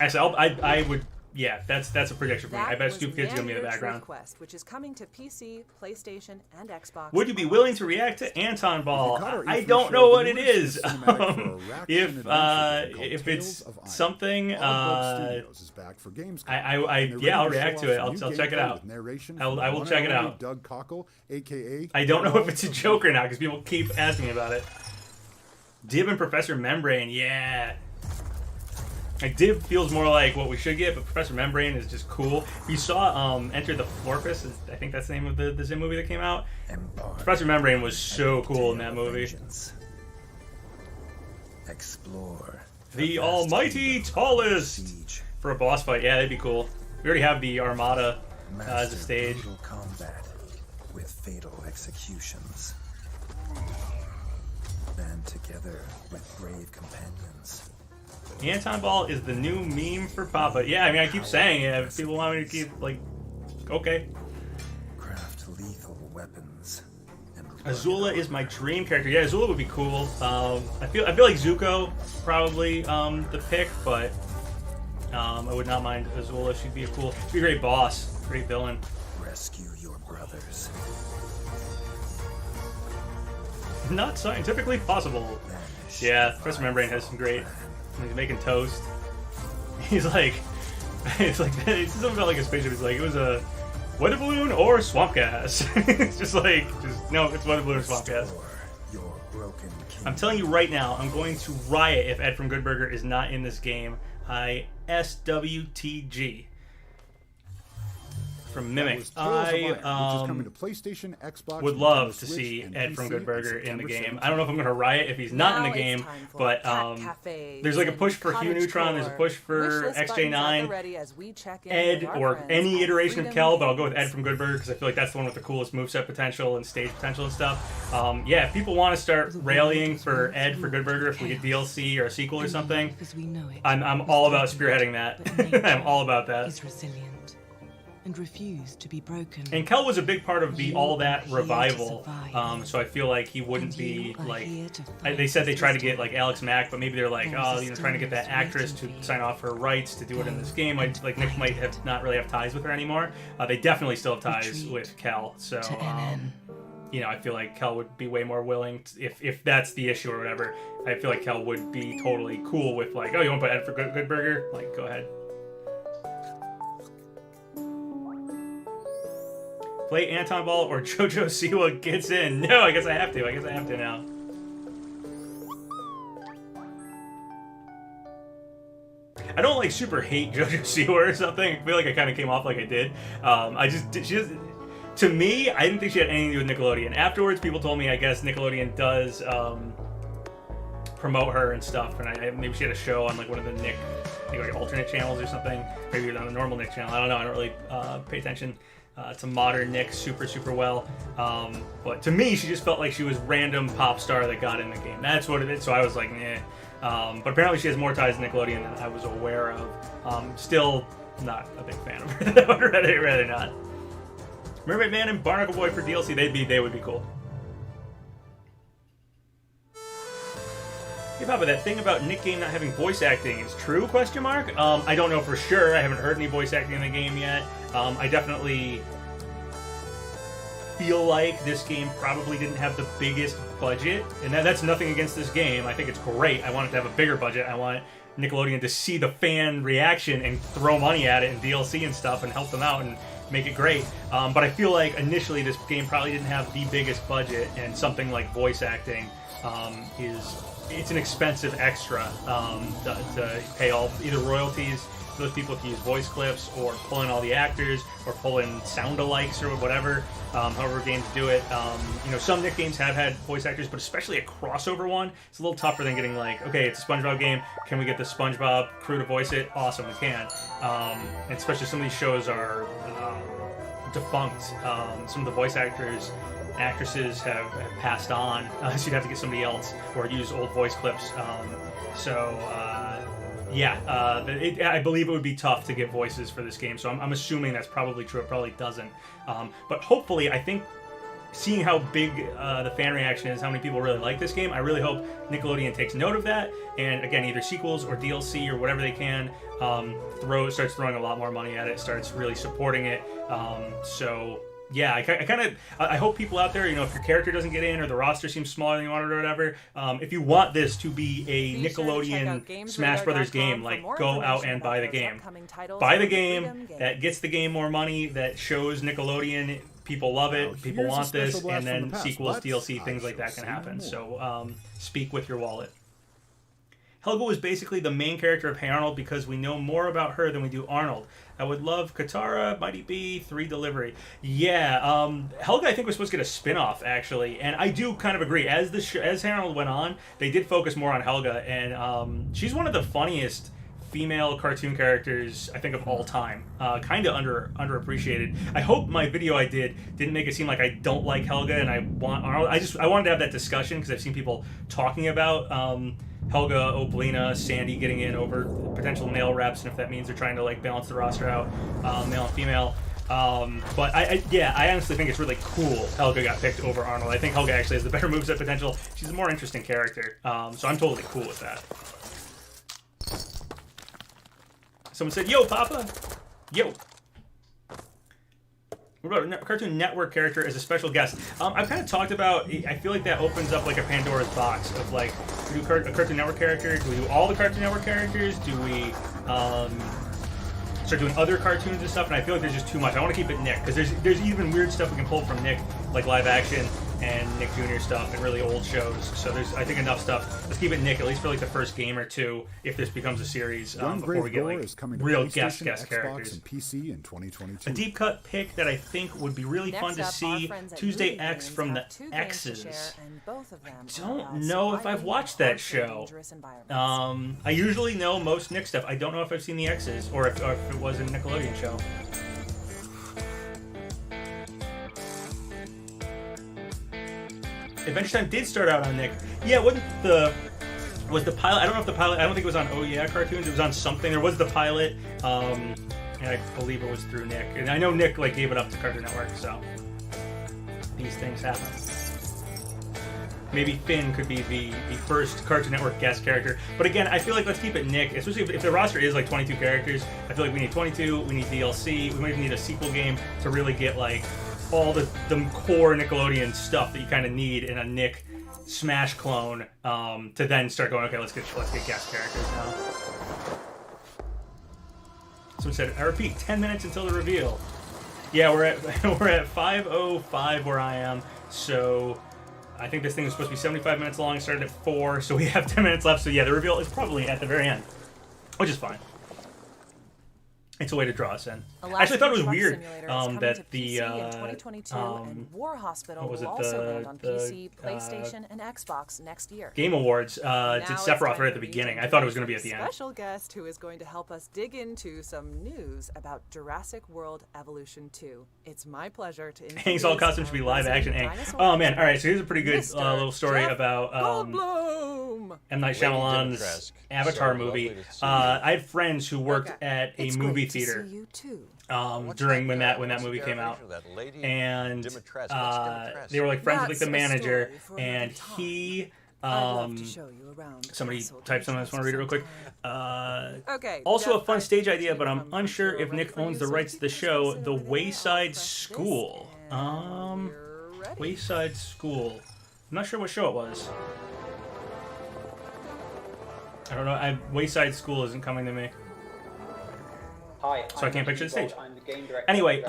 Actually, I would. Yeah, that's a prediction for me. I bet Stoop Kid's gonna be in the background. Quest, which is coming to PC, PlayStation, and Xbox. Would you be willing to react to Anton Ball? I don't know what it is. If it's something, yeah, I'll react to it. I'll check it out. I will check it out. Doug Cockle, aka. I don't know if it's a joke or not because people keep asking me about it. Dib and Professor Membrane, yeah. Like Dib feels more like what we should get, but Professor Membrane is just cool. You saw Enter the Florpus, I think that's the name of the Zim movie that came out. Professor Membrane was so cool in that movie. Explore the almighty tallest for a boss fight. Yeah, that'd be cool. We already have the Armada as a stage. Combat with fatal executions. Band together with brave companions. Anton Ball is the new meme for Papa. Yeah, I mean, I keep saying it. If people want me to keep, like, okay. Craft lethal weapons. Azula is my dream character. Yeah, Azula would be cool. I feel like Zuko probably the pick, but I would not mind Azula. She'd be a great boss, great villain. Rescue your brothers. Not scientifically possible. Yeah, Professor Membrane has some great. He's making toast. He's like, it's something about like a spaceship. It's like it was a weather balloon or swamp gas. It's just no, it's weather balloon or swamp gas. I'm telling you right now, I'm going to riot if Ed from Good Burger is not in this game. SWTG. From Mimic. Which is coming to PlayStation, Xbox, would love to see Ed from Good Burger in the game. I don't know if I'm going to riot if he's not in the game, but there's like a push for Hugh Neutron, there's a push for XJ9, Ed, or any iteration of Kel, but I'll go with Ed from Good Burger because I feel like that's the one with the coolest moveset potential and stage potential and stuff. Yeah, if people want to start rallying for Ed for Good Burger, if we get DLC or a sequel or something, I'm all about spearheading that. I'm all about that. He's resilient and refused to be broken. And Kel was a big part of the All That revival, so I feel like he wouldn't be like. They said they tried to get like Alex Mack, but maybe they're like, trying to get that actress to sign off her rights to do it in this game. Like Nick might not really have ties with her anymore. They definitely still have ties with Kel, so I feel like Kel would be way more willing to, if that's the issue or whatever. I feel like Kel would be totally cool with like, oh, you want to put Ed for Good Burger? Like, go ahead. Play Anton Ball or JoJo Siwa gets in. No, I guess I have to now. I don't like super hate JoJo Siwa or something. I feel like I kind of came off like I did. To me, I didn't think she had anything to do with Nickelodeon. Afterwards, people told me, I guess Nickelodeon does promote her and stuff, and maybe she had a show on like one of the Nick, I think like alternate channels or something. Maybe on the normal Nick channel. I don't know. I don't really pay attention to modern Nick super well. But to me, she just felt like she was random pop star that got in the game. That's what it is. So I was like, nah. But apparently she has more ties to Nickelodeon than I was aware of. Still not a big fan of her. I would rather not. Mermaid Man and Barnacle Boy for DLC, they would be cool. Hey Papa, that thing about Nick game not having voice acting is true? ? I don't know for sure. I haven't heard any voice acting in the game yet. I definitely feel like this game probably didn't have the biggest budget, and that's nothing against this game. I think it's great. I want it to have a bigger budget. I want Nickelodeon to see the fan reaction and throw money at it and DLC and stuff and help them out and make it great. But I feel like initially this game probably didn't have the biggest budget, and something like voice acting it's an expensive extra to pay all either royalties to those people if you use voice clips, or pull in all the actors, or pull in sound-alikes or whatever. However games do it. Some Nick games have had voice actors, but especially a crossover one, it's a little tougher than getting like, okay, it's a SpongeBob game, can we get the SpongeBob crew to voice it? Awesome, we can. And especially some of these shows are defunct. Some of the voice actresses have passed on, so you'd have to get somebody else or use old voice clips. I believe it would be tough to get voices for this game, so I'm assuming that's probably true. It probably doesn't. But hopefully, I think seeing how big the fan reaction is, how many people really like this game, I really hope Nickelodeon takes note of that, and again, either sequels or DLC or whatever they can, starts throwing a lot more money at it, starts really supporting it. Yeah, I hope people out there, if your character doesn't get in or the roster seems smaller than you wanted or whatever, if you want this to be a Nickelodeon Smash Brothers game, like, go out and buy the game. Buy the game, that gets the game more money, that shows Nickelodeon people love it, people want this, and then sequels, DLC, things like that can happen. So, speak with your wallet. Helga was basically the main character of Hey Arnold because we know more about her than we do Arnold. I would love Katara, Mighty B, 3 Delivery. Yeah, Helga I think was supposed to get a spin-off, actually, and I do kind of agree. As Hey Arnold went on, they did focus more on Helga, and she's one of the funniest female cartoon characters, I think, of all time. Kind of underappreciated. I hope my video I didn't make it seem like I don't like Helga and I want Arnold. I wanted to have that discussion because I've seen people talking about Helga, Oblina, Sandy getting in over potential male reps, and if that means they're trying to like balance the roster out, male and female. But I honestly think it's really cool Helga got picked over Arnold. I think Helga actually has the better moveset potential. She's a more interesting character, so I'm totally cool with that. Someone said, "Yo, Papa, yo." What about a Cartoon Network character as a special guest? I've kind of talked about, I feel like that opens up like a Pandora's box of like, do we do a Cartoon Network character? Do we do all the Cartoon Network characters? Do we start doing other cartoons and stuff? And I feel like there's just too much. I want to keep it Nick, because there's even weird stuff we can pull from Nick, like live action and Nick Jr. stuff and really old shows. So there's, I think, enough stuff. Let's keep it Nick, at least for like the first game or two, if this becomes a series, before we get like real guest characters. And PC in 2022. A deep cut pick that I think would be really fun to see, Tuesday X from the X's. I don't know if I've watched that show. I usually know most Nick stuff. I don't know if I've seen the X's or if it was a Nickelodeon show. Adventure Time did start out on Nick. Yeah, was the pilot? I don't know if the pilot. I don't think it was on Oh Yeah Cartoons. It was on something. There was the pilot, and I believe it was through Nick. And I know Nick like gave it up to Cartoon Network. So these things happen. Maybe Finn could be the first Cartoon Network guest character. But again, I feel like let's keep it Nick, especially if the roster is like 22 characters. I feel like we need 22. We need DLC. We might even need a sequel game to really get like all the core Nickelodeon stuff that you kind of need in a Nick Smash clone, to then start going, okay, let's get guest characters now. Someone said, I repeat, 10 minutes until the reveal. Yeah, we're at 5:05 where I am, so I think this thing was supposed to be 75 minutes long. It started at 4, so we have 10 minutes left. So yeah, the reveal is probably at the very end, which is fine. It's a way to draw us in. A Actually, I thought it was Truck weird Simulator is coming that to the PC in 2022, and War Hospital will also land on PC, PlayStation, and Xbox next year. Game Awards did Now it's Sephiroth time right at for the me beginning. to I thought it was introduce going to be at the a end. Special guest who is going to help us dig into some news about Jurassic World Evolution 2. It's my pleasure to introduce Aang's all costumes should be live action. Aang. Oh man! All right, so here's a pretty good little story about M. Night Shyamalan's Avatar movie. I had friends who worked at a movie theater during when that movie came out, and they were like friends with like the manager, and he. Somebody type something. I just want to read it real quick. Also a fun stage idea, but I'm unsure if Nick owns the rights to the show, The Wayside School. Wayside School. I'm not sure what show it was. I don't know. Wayside School isn't coming to me. Hi, so I can't picture the stage. I'm the game director. Anyway,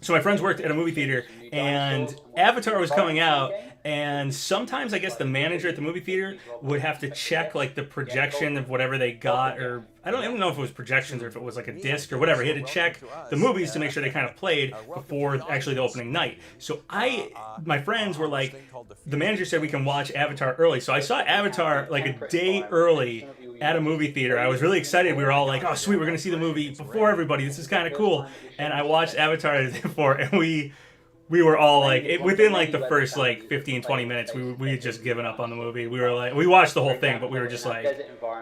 so my friends worked at a movie theater, and Avatar was coming out, and sometimes I guess the manager at the movie theater would have to check like the projection of whatever they got, or I don't even know if it was projections or if it was like a disc or whatever. He had to check the movies to make sure they kind of played before actually the opening night. So my friends were like, the manager said we can watch Avatar early, so I saw Avatar like a day early at a movie theater. I was really excited. We were all like, oh sweet, we're gonna see the movie before everybody. This is kind of cool. And I watched Avatar before, and we were all like, within like the first like 15-20 minutes, we had just given up on the movie. We were like, we watched the whole thing, but we were just like,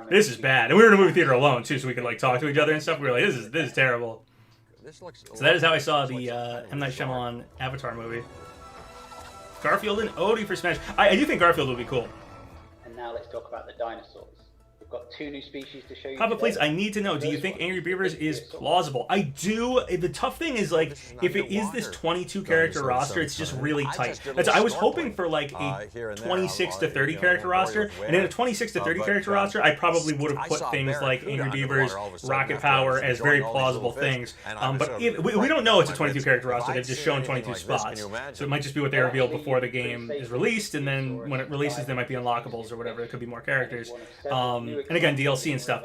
this is bad. And we were in a movie theater alone too, so we could like talk to each other and stuff. We were like, this is terrible. So that is how I saw the M. Night Shyamalan Avatar movie. Garfield and Odie for Smash. I do think Garfield would be cool. And now let's talk about the dinosaurs. We've got 2 new species to show you. Papa, today. please, I need to know, do you think Angry Beavers is plausible? I do. The tough thing is, like, if it is this 22-character roster, it's just really tight. I was hoping for, like, a 26 to 30 character roster, and in a 26 to 30 character roster, I probably would have put things like Angry Beavers, Rocket Power as very plausible things. But we don't know it's a 22-character roster. They've just shown 22 spots. So it might just be what they revealed before the game is released, and then when it releases, they might be unlockables or whatever. It could be more characters. And again, DLC and stuff.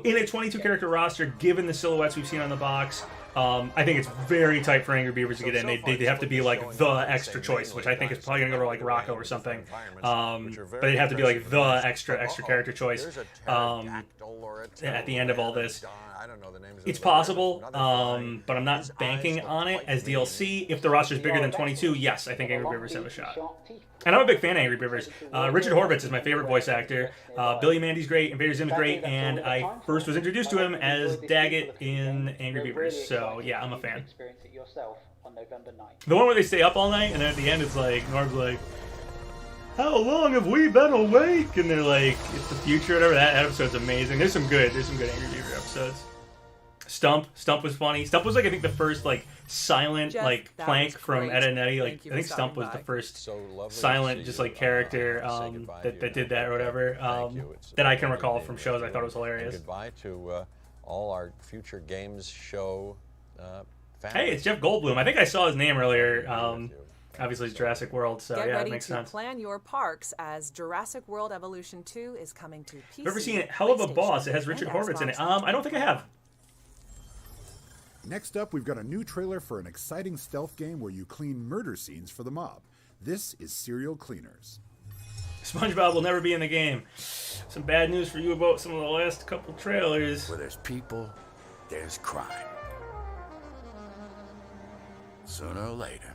In a 22-character roster, given the silhouettes we've seen on the box, I think it's very tight for Angry Beavers to get in. They have to be like the extra choice, which I think is probably going to go to like Rocco or something. But they'd have to be like the extra character choice at the end of all this. It's possible, but I'm not banking on it as DLC. If the roster is bigger than 22, yes, I think Angry Beavers have a shot. And I'm a big fan of Angry Beavers. Richard Horvitz is my favorite voice actor. Billy Mandy's great, Invader Zim's great, and I first was introduced to him as Daggett in Angry Beavers. So yeah, I'm a fan. The one where they stay up all night, and then at the end it's like, Norm's like, how long have we been awake? And they're like, it's the future, whatever. That episode's amazing. There's some good Angry Beaver episodes. Stump was funny. Stump was like, I think, the first like silent like plank from Ed and Eddie. Like I think Stump was the first silent just like character that did that or whatever that I can recall from shows. I thought it was hilarious. And goodbye to all our future games show fans. Hey, it's Jeff Goldblum. I think I saw his name earlier. Obviously, it's Jurassic World, so yeah, it makes sense. Plan your parks as Jurassic World Evolution 2 is coming to PC. Have ever seen it? Hell of a Boss. It has Richard Horvitz in it. I don't think I have. Next up, we've got a new trailer for an exciting stealth game where you clean murder scenes for the mob. This is Serial Cleaners. SpongeBob will never be in the game. Some bad news for you about some of the last couple trailers. Where there's people, there's crime. Sooner or later.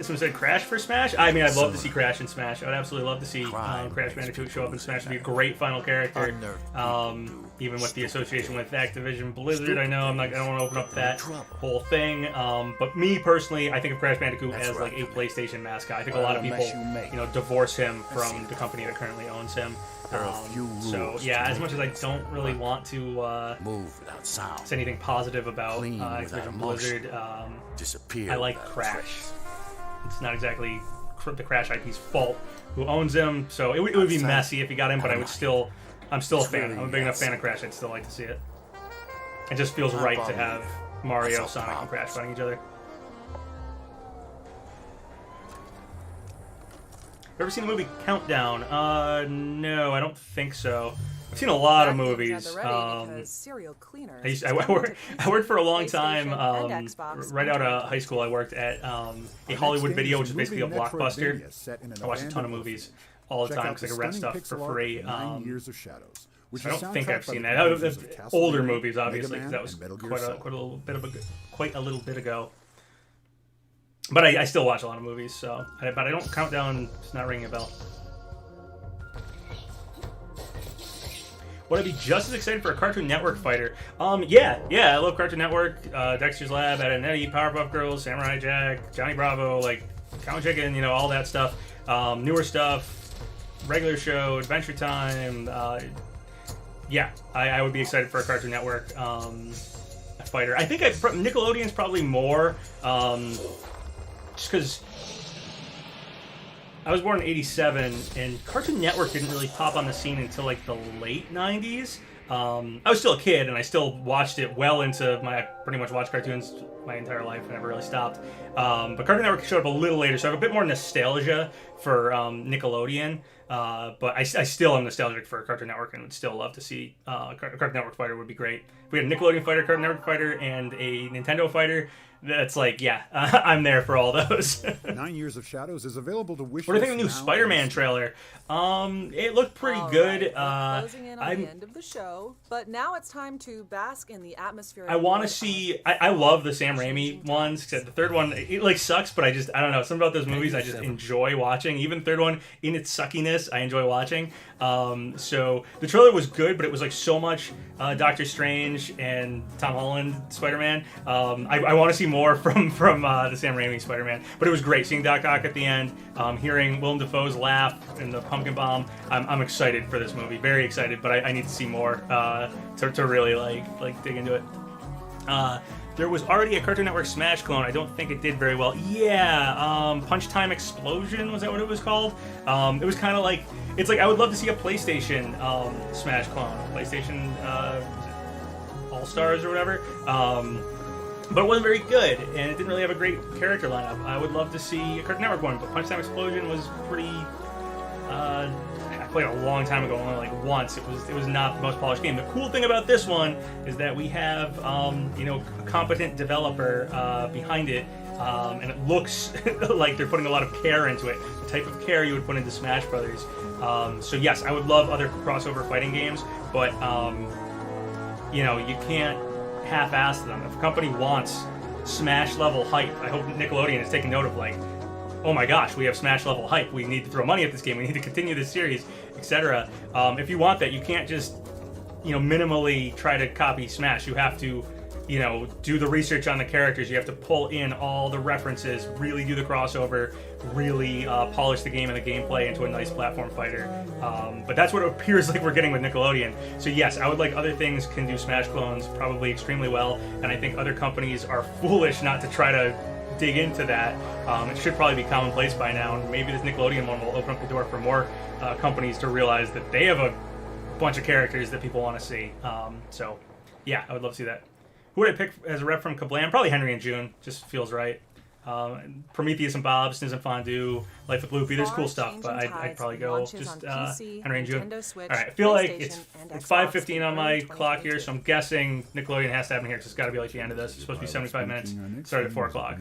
Someone said Crash for Smash? I mean, I'd love to see Crash in Smash. I'd absolutely love to see Crash Bandicoot show up in Smash. It'd be a great final character. Even with the association with Activision Blizzard, I know I don't want to open up that whole thing. But me personally, I think of Crash Bandicoot as like a PlayStation mascot. I think a lot of people, divorce him from the company that currently owns him. So yeah, as much as I don't really want to say anything positive about Activision Blizzard, I like Crash. It's not exactly the Crash IP's fault who owns him, so it would be messy if he got in, but I'm still a fan. I'm a big enough fan of Crash, I'd still like to see it. It just feels right to have Mario, Sonic, and Crash fighting each other. Ever seen the movie Countdown? No, I don't think so. I've seen a lot of Vacuums at movies. the ready because serial cleaners I worked for a long time right out of high school. I worked at a Hollywood Video, which is basically a blockbuster. I watched a ton of movies all the time because I could rent stuff for free. 9 Years of Shadows, which I is don't think I've soundtracked by seen the that. composers of Older Castlevania, movies, obviously, Mega because Man, that was and Metal Gear quite Solid. a little bit ago. But I still watch a lot of movies, but I don't count down. It's not ringing a bell. Would I be just as excited for a Cartoon Network fighter? Yeah, I love Cartoon Network, Dexter's Lab, Ed and Eddie, Powerpuff Girls, Samurai Jack, Johnny Bravo, like Cow Chicken, all that stuff. Newer stuff, regular show, Adventure Time. Yeah, I would be excited for a Cartoon Network fighter. I think Nickelodeon's probably more, just because I was born in '87, and Cartoon Network didn't really pop on the scene until like the late '90s. I was still a kid, and I still watched it well into I pretty much watched cartoons my entire life. I never really stopped. But Cartoon Network showed up a little later, so I have a bit more nostalgia for Nickelodeon. But I still am nostalgic for Cartoon Network, and would still love to see Cartoon Network fighter would be great. If we had a Nickelodeon fighter, Cartoon Network fighter, and a Nintendo fighter, that's like, yeah, I'm there for all those. 9 Years of Shadows is available to wish. What do you think of the new Spider-Man trailer? It looked pretty good. We're closing in on the end of the show, but now it's time to bask in the atmosphere. I want to see. I love the Sam Raimi ones. Except the third one, it like sucks, but I don't know. Something about those movies I just enjoy watching. Even the third one, in its suckiness, I enjoy watching. So the trailer was good, but it was like so much Doctor Strange and Tom Holland Spider-Man. I want to see more from the Sam Raimi Spider-Man, but it was great seeing Doc Ock at the end, hearing Willem Dafoe's laugh and the pumpkin bomb. I'm excited for this movie, very excited, but I need to see more to really like dig into it. There was already a Cartoon Network Smash clone. I don't think it did very well. Yeah, Punch Time Explosion, was that what it was called? It was kind of like, it's like I would love to see a PlayStation Smash clone, PlayStation All-Stars or whatever. But it wasn't very good, and it didn't really have a great character lineup. I would love to see a Cartoon Network one, but Punch Time Explosion was pretty. I played a long time ago, only like once. It was not the most polished game. The cool thing about this one is that we have a competent developer behind it, and it looks like they're putting a lot of care into it. The type of care you would put into Smash Brothers. So yes, I would love other crossover fighting games, but you can't half-ass them. If a company wants Smash level hype, I hope Nickelodeon is taking note of like, oh my gosh, we have Smash level hype. We need to throw money at this game. We need to continue this series, etc. If you want that, you can't just minimally try to copy Smash. You have to do the research on the characters. You have to pull in all the references, really do the crossover, really polish the game and the gameplay into a nice platform fighter. But that's what it appears like we're getting with Nickelodeon. So yes, I would like other things can do Smash clones probably extremely well, and I think other companies are foolish not to try to dig into that. It should probably be commonplace by now, and maybe this Nickelodeon one will open up the door for more companies to realize that they have a bunch of characters that people want to see. So yeah, I would love to see that. Who would I pick as a rep from Kablam? Probably Henry and June. Just feels right. Prometheus and Bob, Sniz and Fondue, Life with Loopy. There's cool stuff, but I'd probably go just Henry and June. All right, I feel like it's 5:15 on my clock here, so I'm guessing Nickelodeon has to happen here because it's got to be like the end of this. It's supposed to be 75 minutes. Started at 4 o'clock.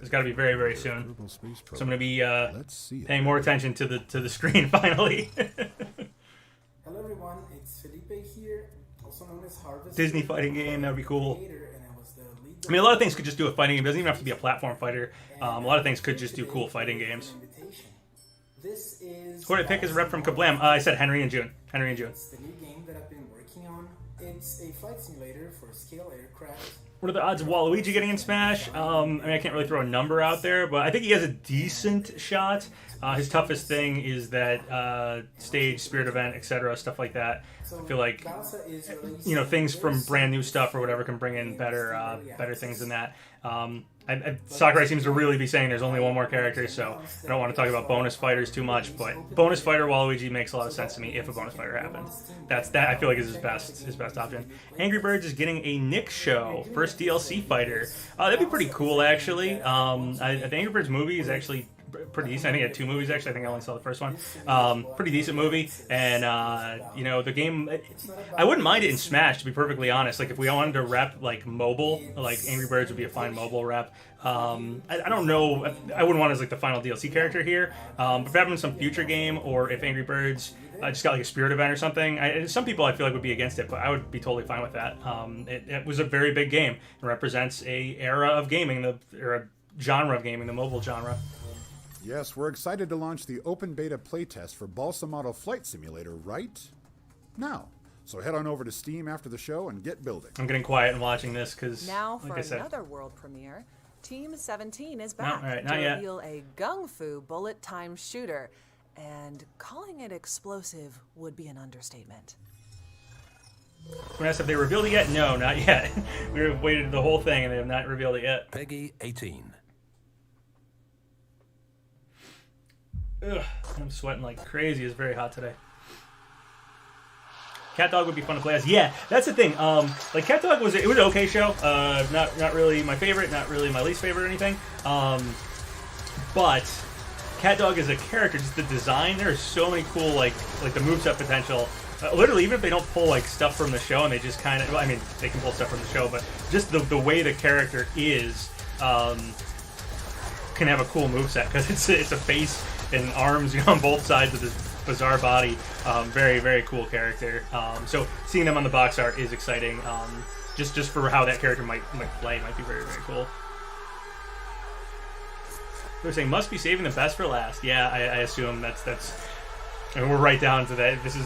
It's got to be very, very soon. So I'm going to be paying more attention to the screen finally. Hello everyone, it's Felipe here, also known as Harvest. Disney fighting game, that would be cool. I mean, a lot of things could just do a fighting game. It doesn't even have to be a platform fighter. A lot of things could just do cool fighting games. Who did I pick as a rep from Kablam? I said Henry and June. Henry and June. It's the new game that I've been working on. It's a flight simulator for scale aircraft. What are the odds of Waluigi getting in Smash? I mean, I can't really throw a number out there, but I think he has a decent shot. His toughest thing is that stage, spirit event, etc., stuff like that. I feel like things from brand new stuff or whatever can bring in better things than that. Sakurai seems to really be saying there's only one more character, so I don't want to talk about bonus fighters too much. But bonus fighter Waluigi makes a lot of sense to me if a bonus fighter happened. That I feel like is his best option. Angry Birds is getting a Nick show, first DLC fighter. That'd be pretty cool actually. The Angry Birds movie is actually pretty decent. I think it had 2 movies actually. I think I only saw the first one. Pretty decent movie, and you know, the game. I wouldn't mind it in Smash, to be perfectly honest. Like if we wanted to rep like mobile, like Angry Birds would be a fine mobile rep. I don't know. I wouldn't want it as like the final DLC character here. But if having some future game, or if Angry Birds just got like a spirit event or something, some people I feel like would be against it, but I would be totally fine with that. It was a very big game. It represents a era of gaming, or a genre of gaming, the mobile genre. Yes, we're excited to launch the open beta playtest for Balsa Model Flight Simulator right now. So head on over to Steam after the show and get building. I'm getting quiet and watching this because, now like for I said, another world premiere, Team 17 is back all right, to not yet. reveal a gung fu bullet time shooter, and calling it explosive would be an understatement. When I asked if they revealed it yet, no, not yet. We waited the whole thing and they have not revealed it yet. Peggy 18. Ugh, I'm sweating like crazy. It's very hot today. Cat Dog would be fun to play as. Yeah, that's the thing. Like Cat Dog was an okay show. Not really my favorite, not really my least favorite or anything. But Cat Dog as a character, just the design, there's so many cool like the moveset potential. Literally, even if they don't pull like stuff from the show and they just kind of, I mean, they can pull stuff from the show, but just the way the character is can have a cool moveset because it's a face and arms, you know, on both sides of this bizarre body. Very, very cool character. So seeing them on the box art is exciting. Just for how that character might play might be very, very cool. They're saying must be saving the best for last. Yeah, I assume that's. I mean, we're right down to that. This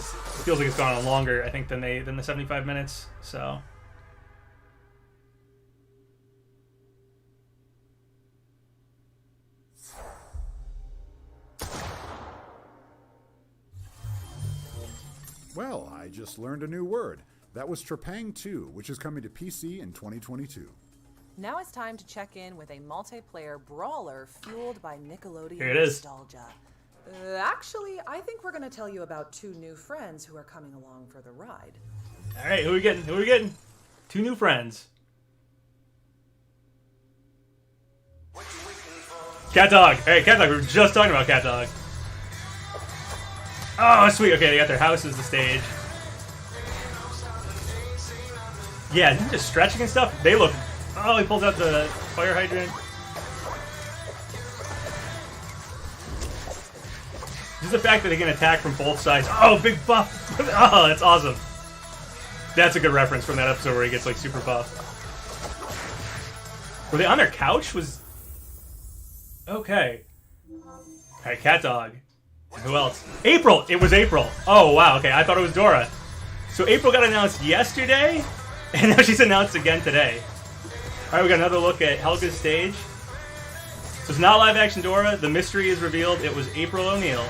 feels like it's gone on longer, I think, than the 75 minutes. So. Well, I just learned a new word. That was Trepang 2, which is coming to PC in 2022. Now it's time to check in with a multiplayer brawler fueled by Nickelodeon Here it is. nostalgia. Actually, I think we're going to tell you about 2 new friends who are coming along for the ride. All right, who are we getting? 2 new friends. Cat Dog. All right, Cat Dog. We were just talking about Cat Dog. Oh, sweet. Okay, they got their house as the stage. Yeah, just stretching and stuff. They look... Oh, he pulls out the fire hydrant. Just the fact that they can attack from both sides. Oh, big buff. Oh, that's awesome. That's a good reference from that episode where he gets, like, super buff. Were they on their couch? Okay. Alright, Cat Dog. Who else? April! It was April. Oh, wow. Okay, I thought it was Dora. So April got announced yesterday, and now she's announced again today. Alright, we got another look at Helga's stage. So it's not live-action Dora. The mystery is revealed. It was April O'Neil.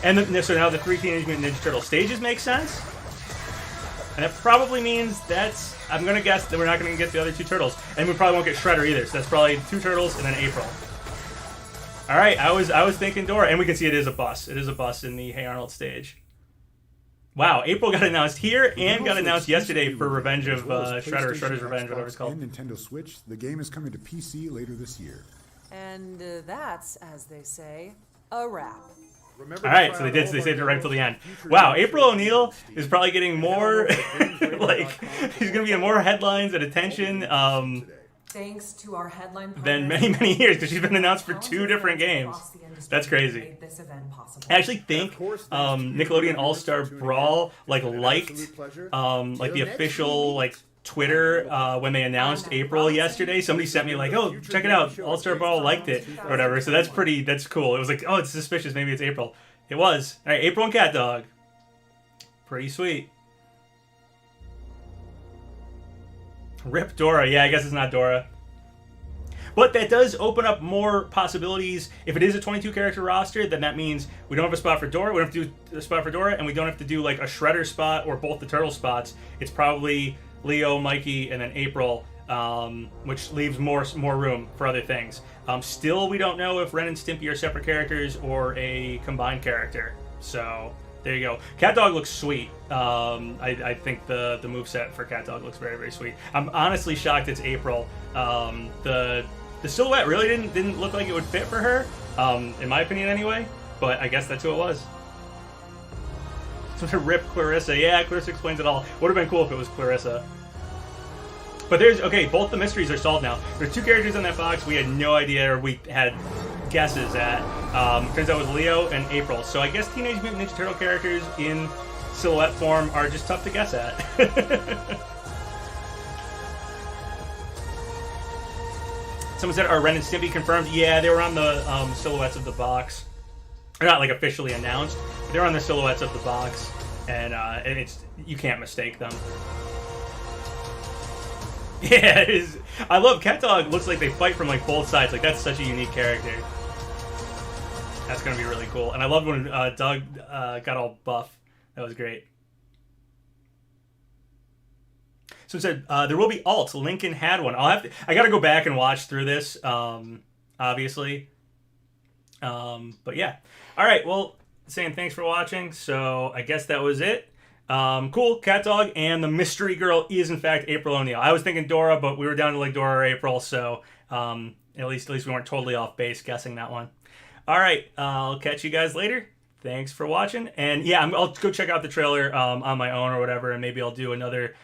And so now the 3 Teenage Mutant Ninja Turtle stages make sense. And that probably means that's... I'm going to guess that we're not going to get the other 2 turtles. And we probably won't get Shredder either. So that's probably 2 turtles and then April. All right, I was thinking Dora, and we can see it is a bus. It is a bus in the Hey Arnold stage. Wow, April got announced here and got announced yesterday for Revenge of Shredder, Shredder's Revenge, whatever it's called. And Nintendo Switch. The game is coming to PC later this year. And that's, as they say, a wrap. All right, so they saved it right till the end. Wow, April O'Neil is probably getting more, like, he's going to be in more headlines and attention. Thanks to our headline Than many years, because she's been announced for 2 different games. That's crazy. I actually think Nickelodeon All-Star Brawl liked the official Twitter when they announced April yesterday. Somebody sent me like, oh, check it out, All-Star Brawl liked it or whatever. So that's cool. It was like, oh, it's suspicious. Maybe it's April. It was. All right, April and Cat Dog. Pretty sweet. Rip Dora. Yeah, I guess it's not Dora. But that does open up more possibilities. If it is a 22-character roster, then that means we don't have a spot for Dora, we don't have to do a spot for Dora, and we don't have to do like a Shredder spot or both the Turtle spots. It's probably Leo, Mikey, and then April, which leaves more room for other things. Still, we don't know if Ren and Stimpy are separate characters or a combined character. So... there you go. Cat Dog looks sweet. I think the moveset for Cat Dog looks very, very sweet. I'm honestly shocked it's April. The silhouette really didn't look like it would fit for her, in my opinion anyway. But I guess that's who it was. So rip Clarissa. Yeah, Clarissa explains it all. Would have been cool if it was Clarissa. But there's, okay, both the mysteries are solved now. There's 2 characters on that box we had no idea, or we had guesses at. Turns out it was Leo and April. So I guess Teenage Mutant Ninja Turtle characters in silhouette form are just tough to guess at. Someone said, are Ren and Stimpy confirmed? Yeah, they were on the silhouettes of the box. They're not like officially announced, but they're on the silhouettes of the box, and it's, you can't mistake them. Yeah, it is. I love Cat Dog. Looks like they fight from like both sides. Like that's such a unique character. That's gonna be really cool. And I loved when Doug got all buff. That was great. So it said there will be alts. Lincoln had one. I gotta go back and watch through this. Obviously. But yeah. All right. Well, saying thanks for watching. So I guess that was it. Cool. Cat Dog and the mystery girl is in fact April O'Neil. I was thinking Dora, but we were down to like Dora or April, so at least we weren't totally off base guessing that one. All right, I'll catch you guys later. Thanks for watching, and yeah, I'll go check out the trailer on my own or whatever, and maybe I'll do another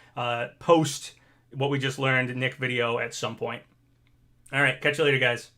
post what we just learned Nick video at some point. All right, catch you later, guys.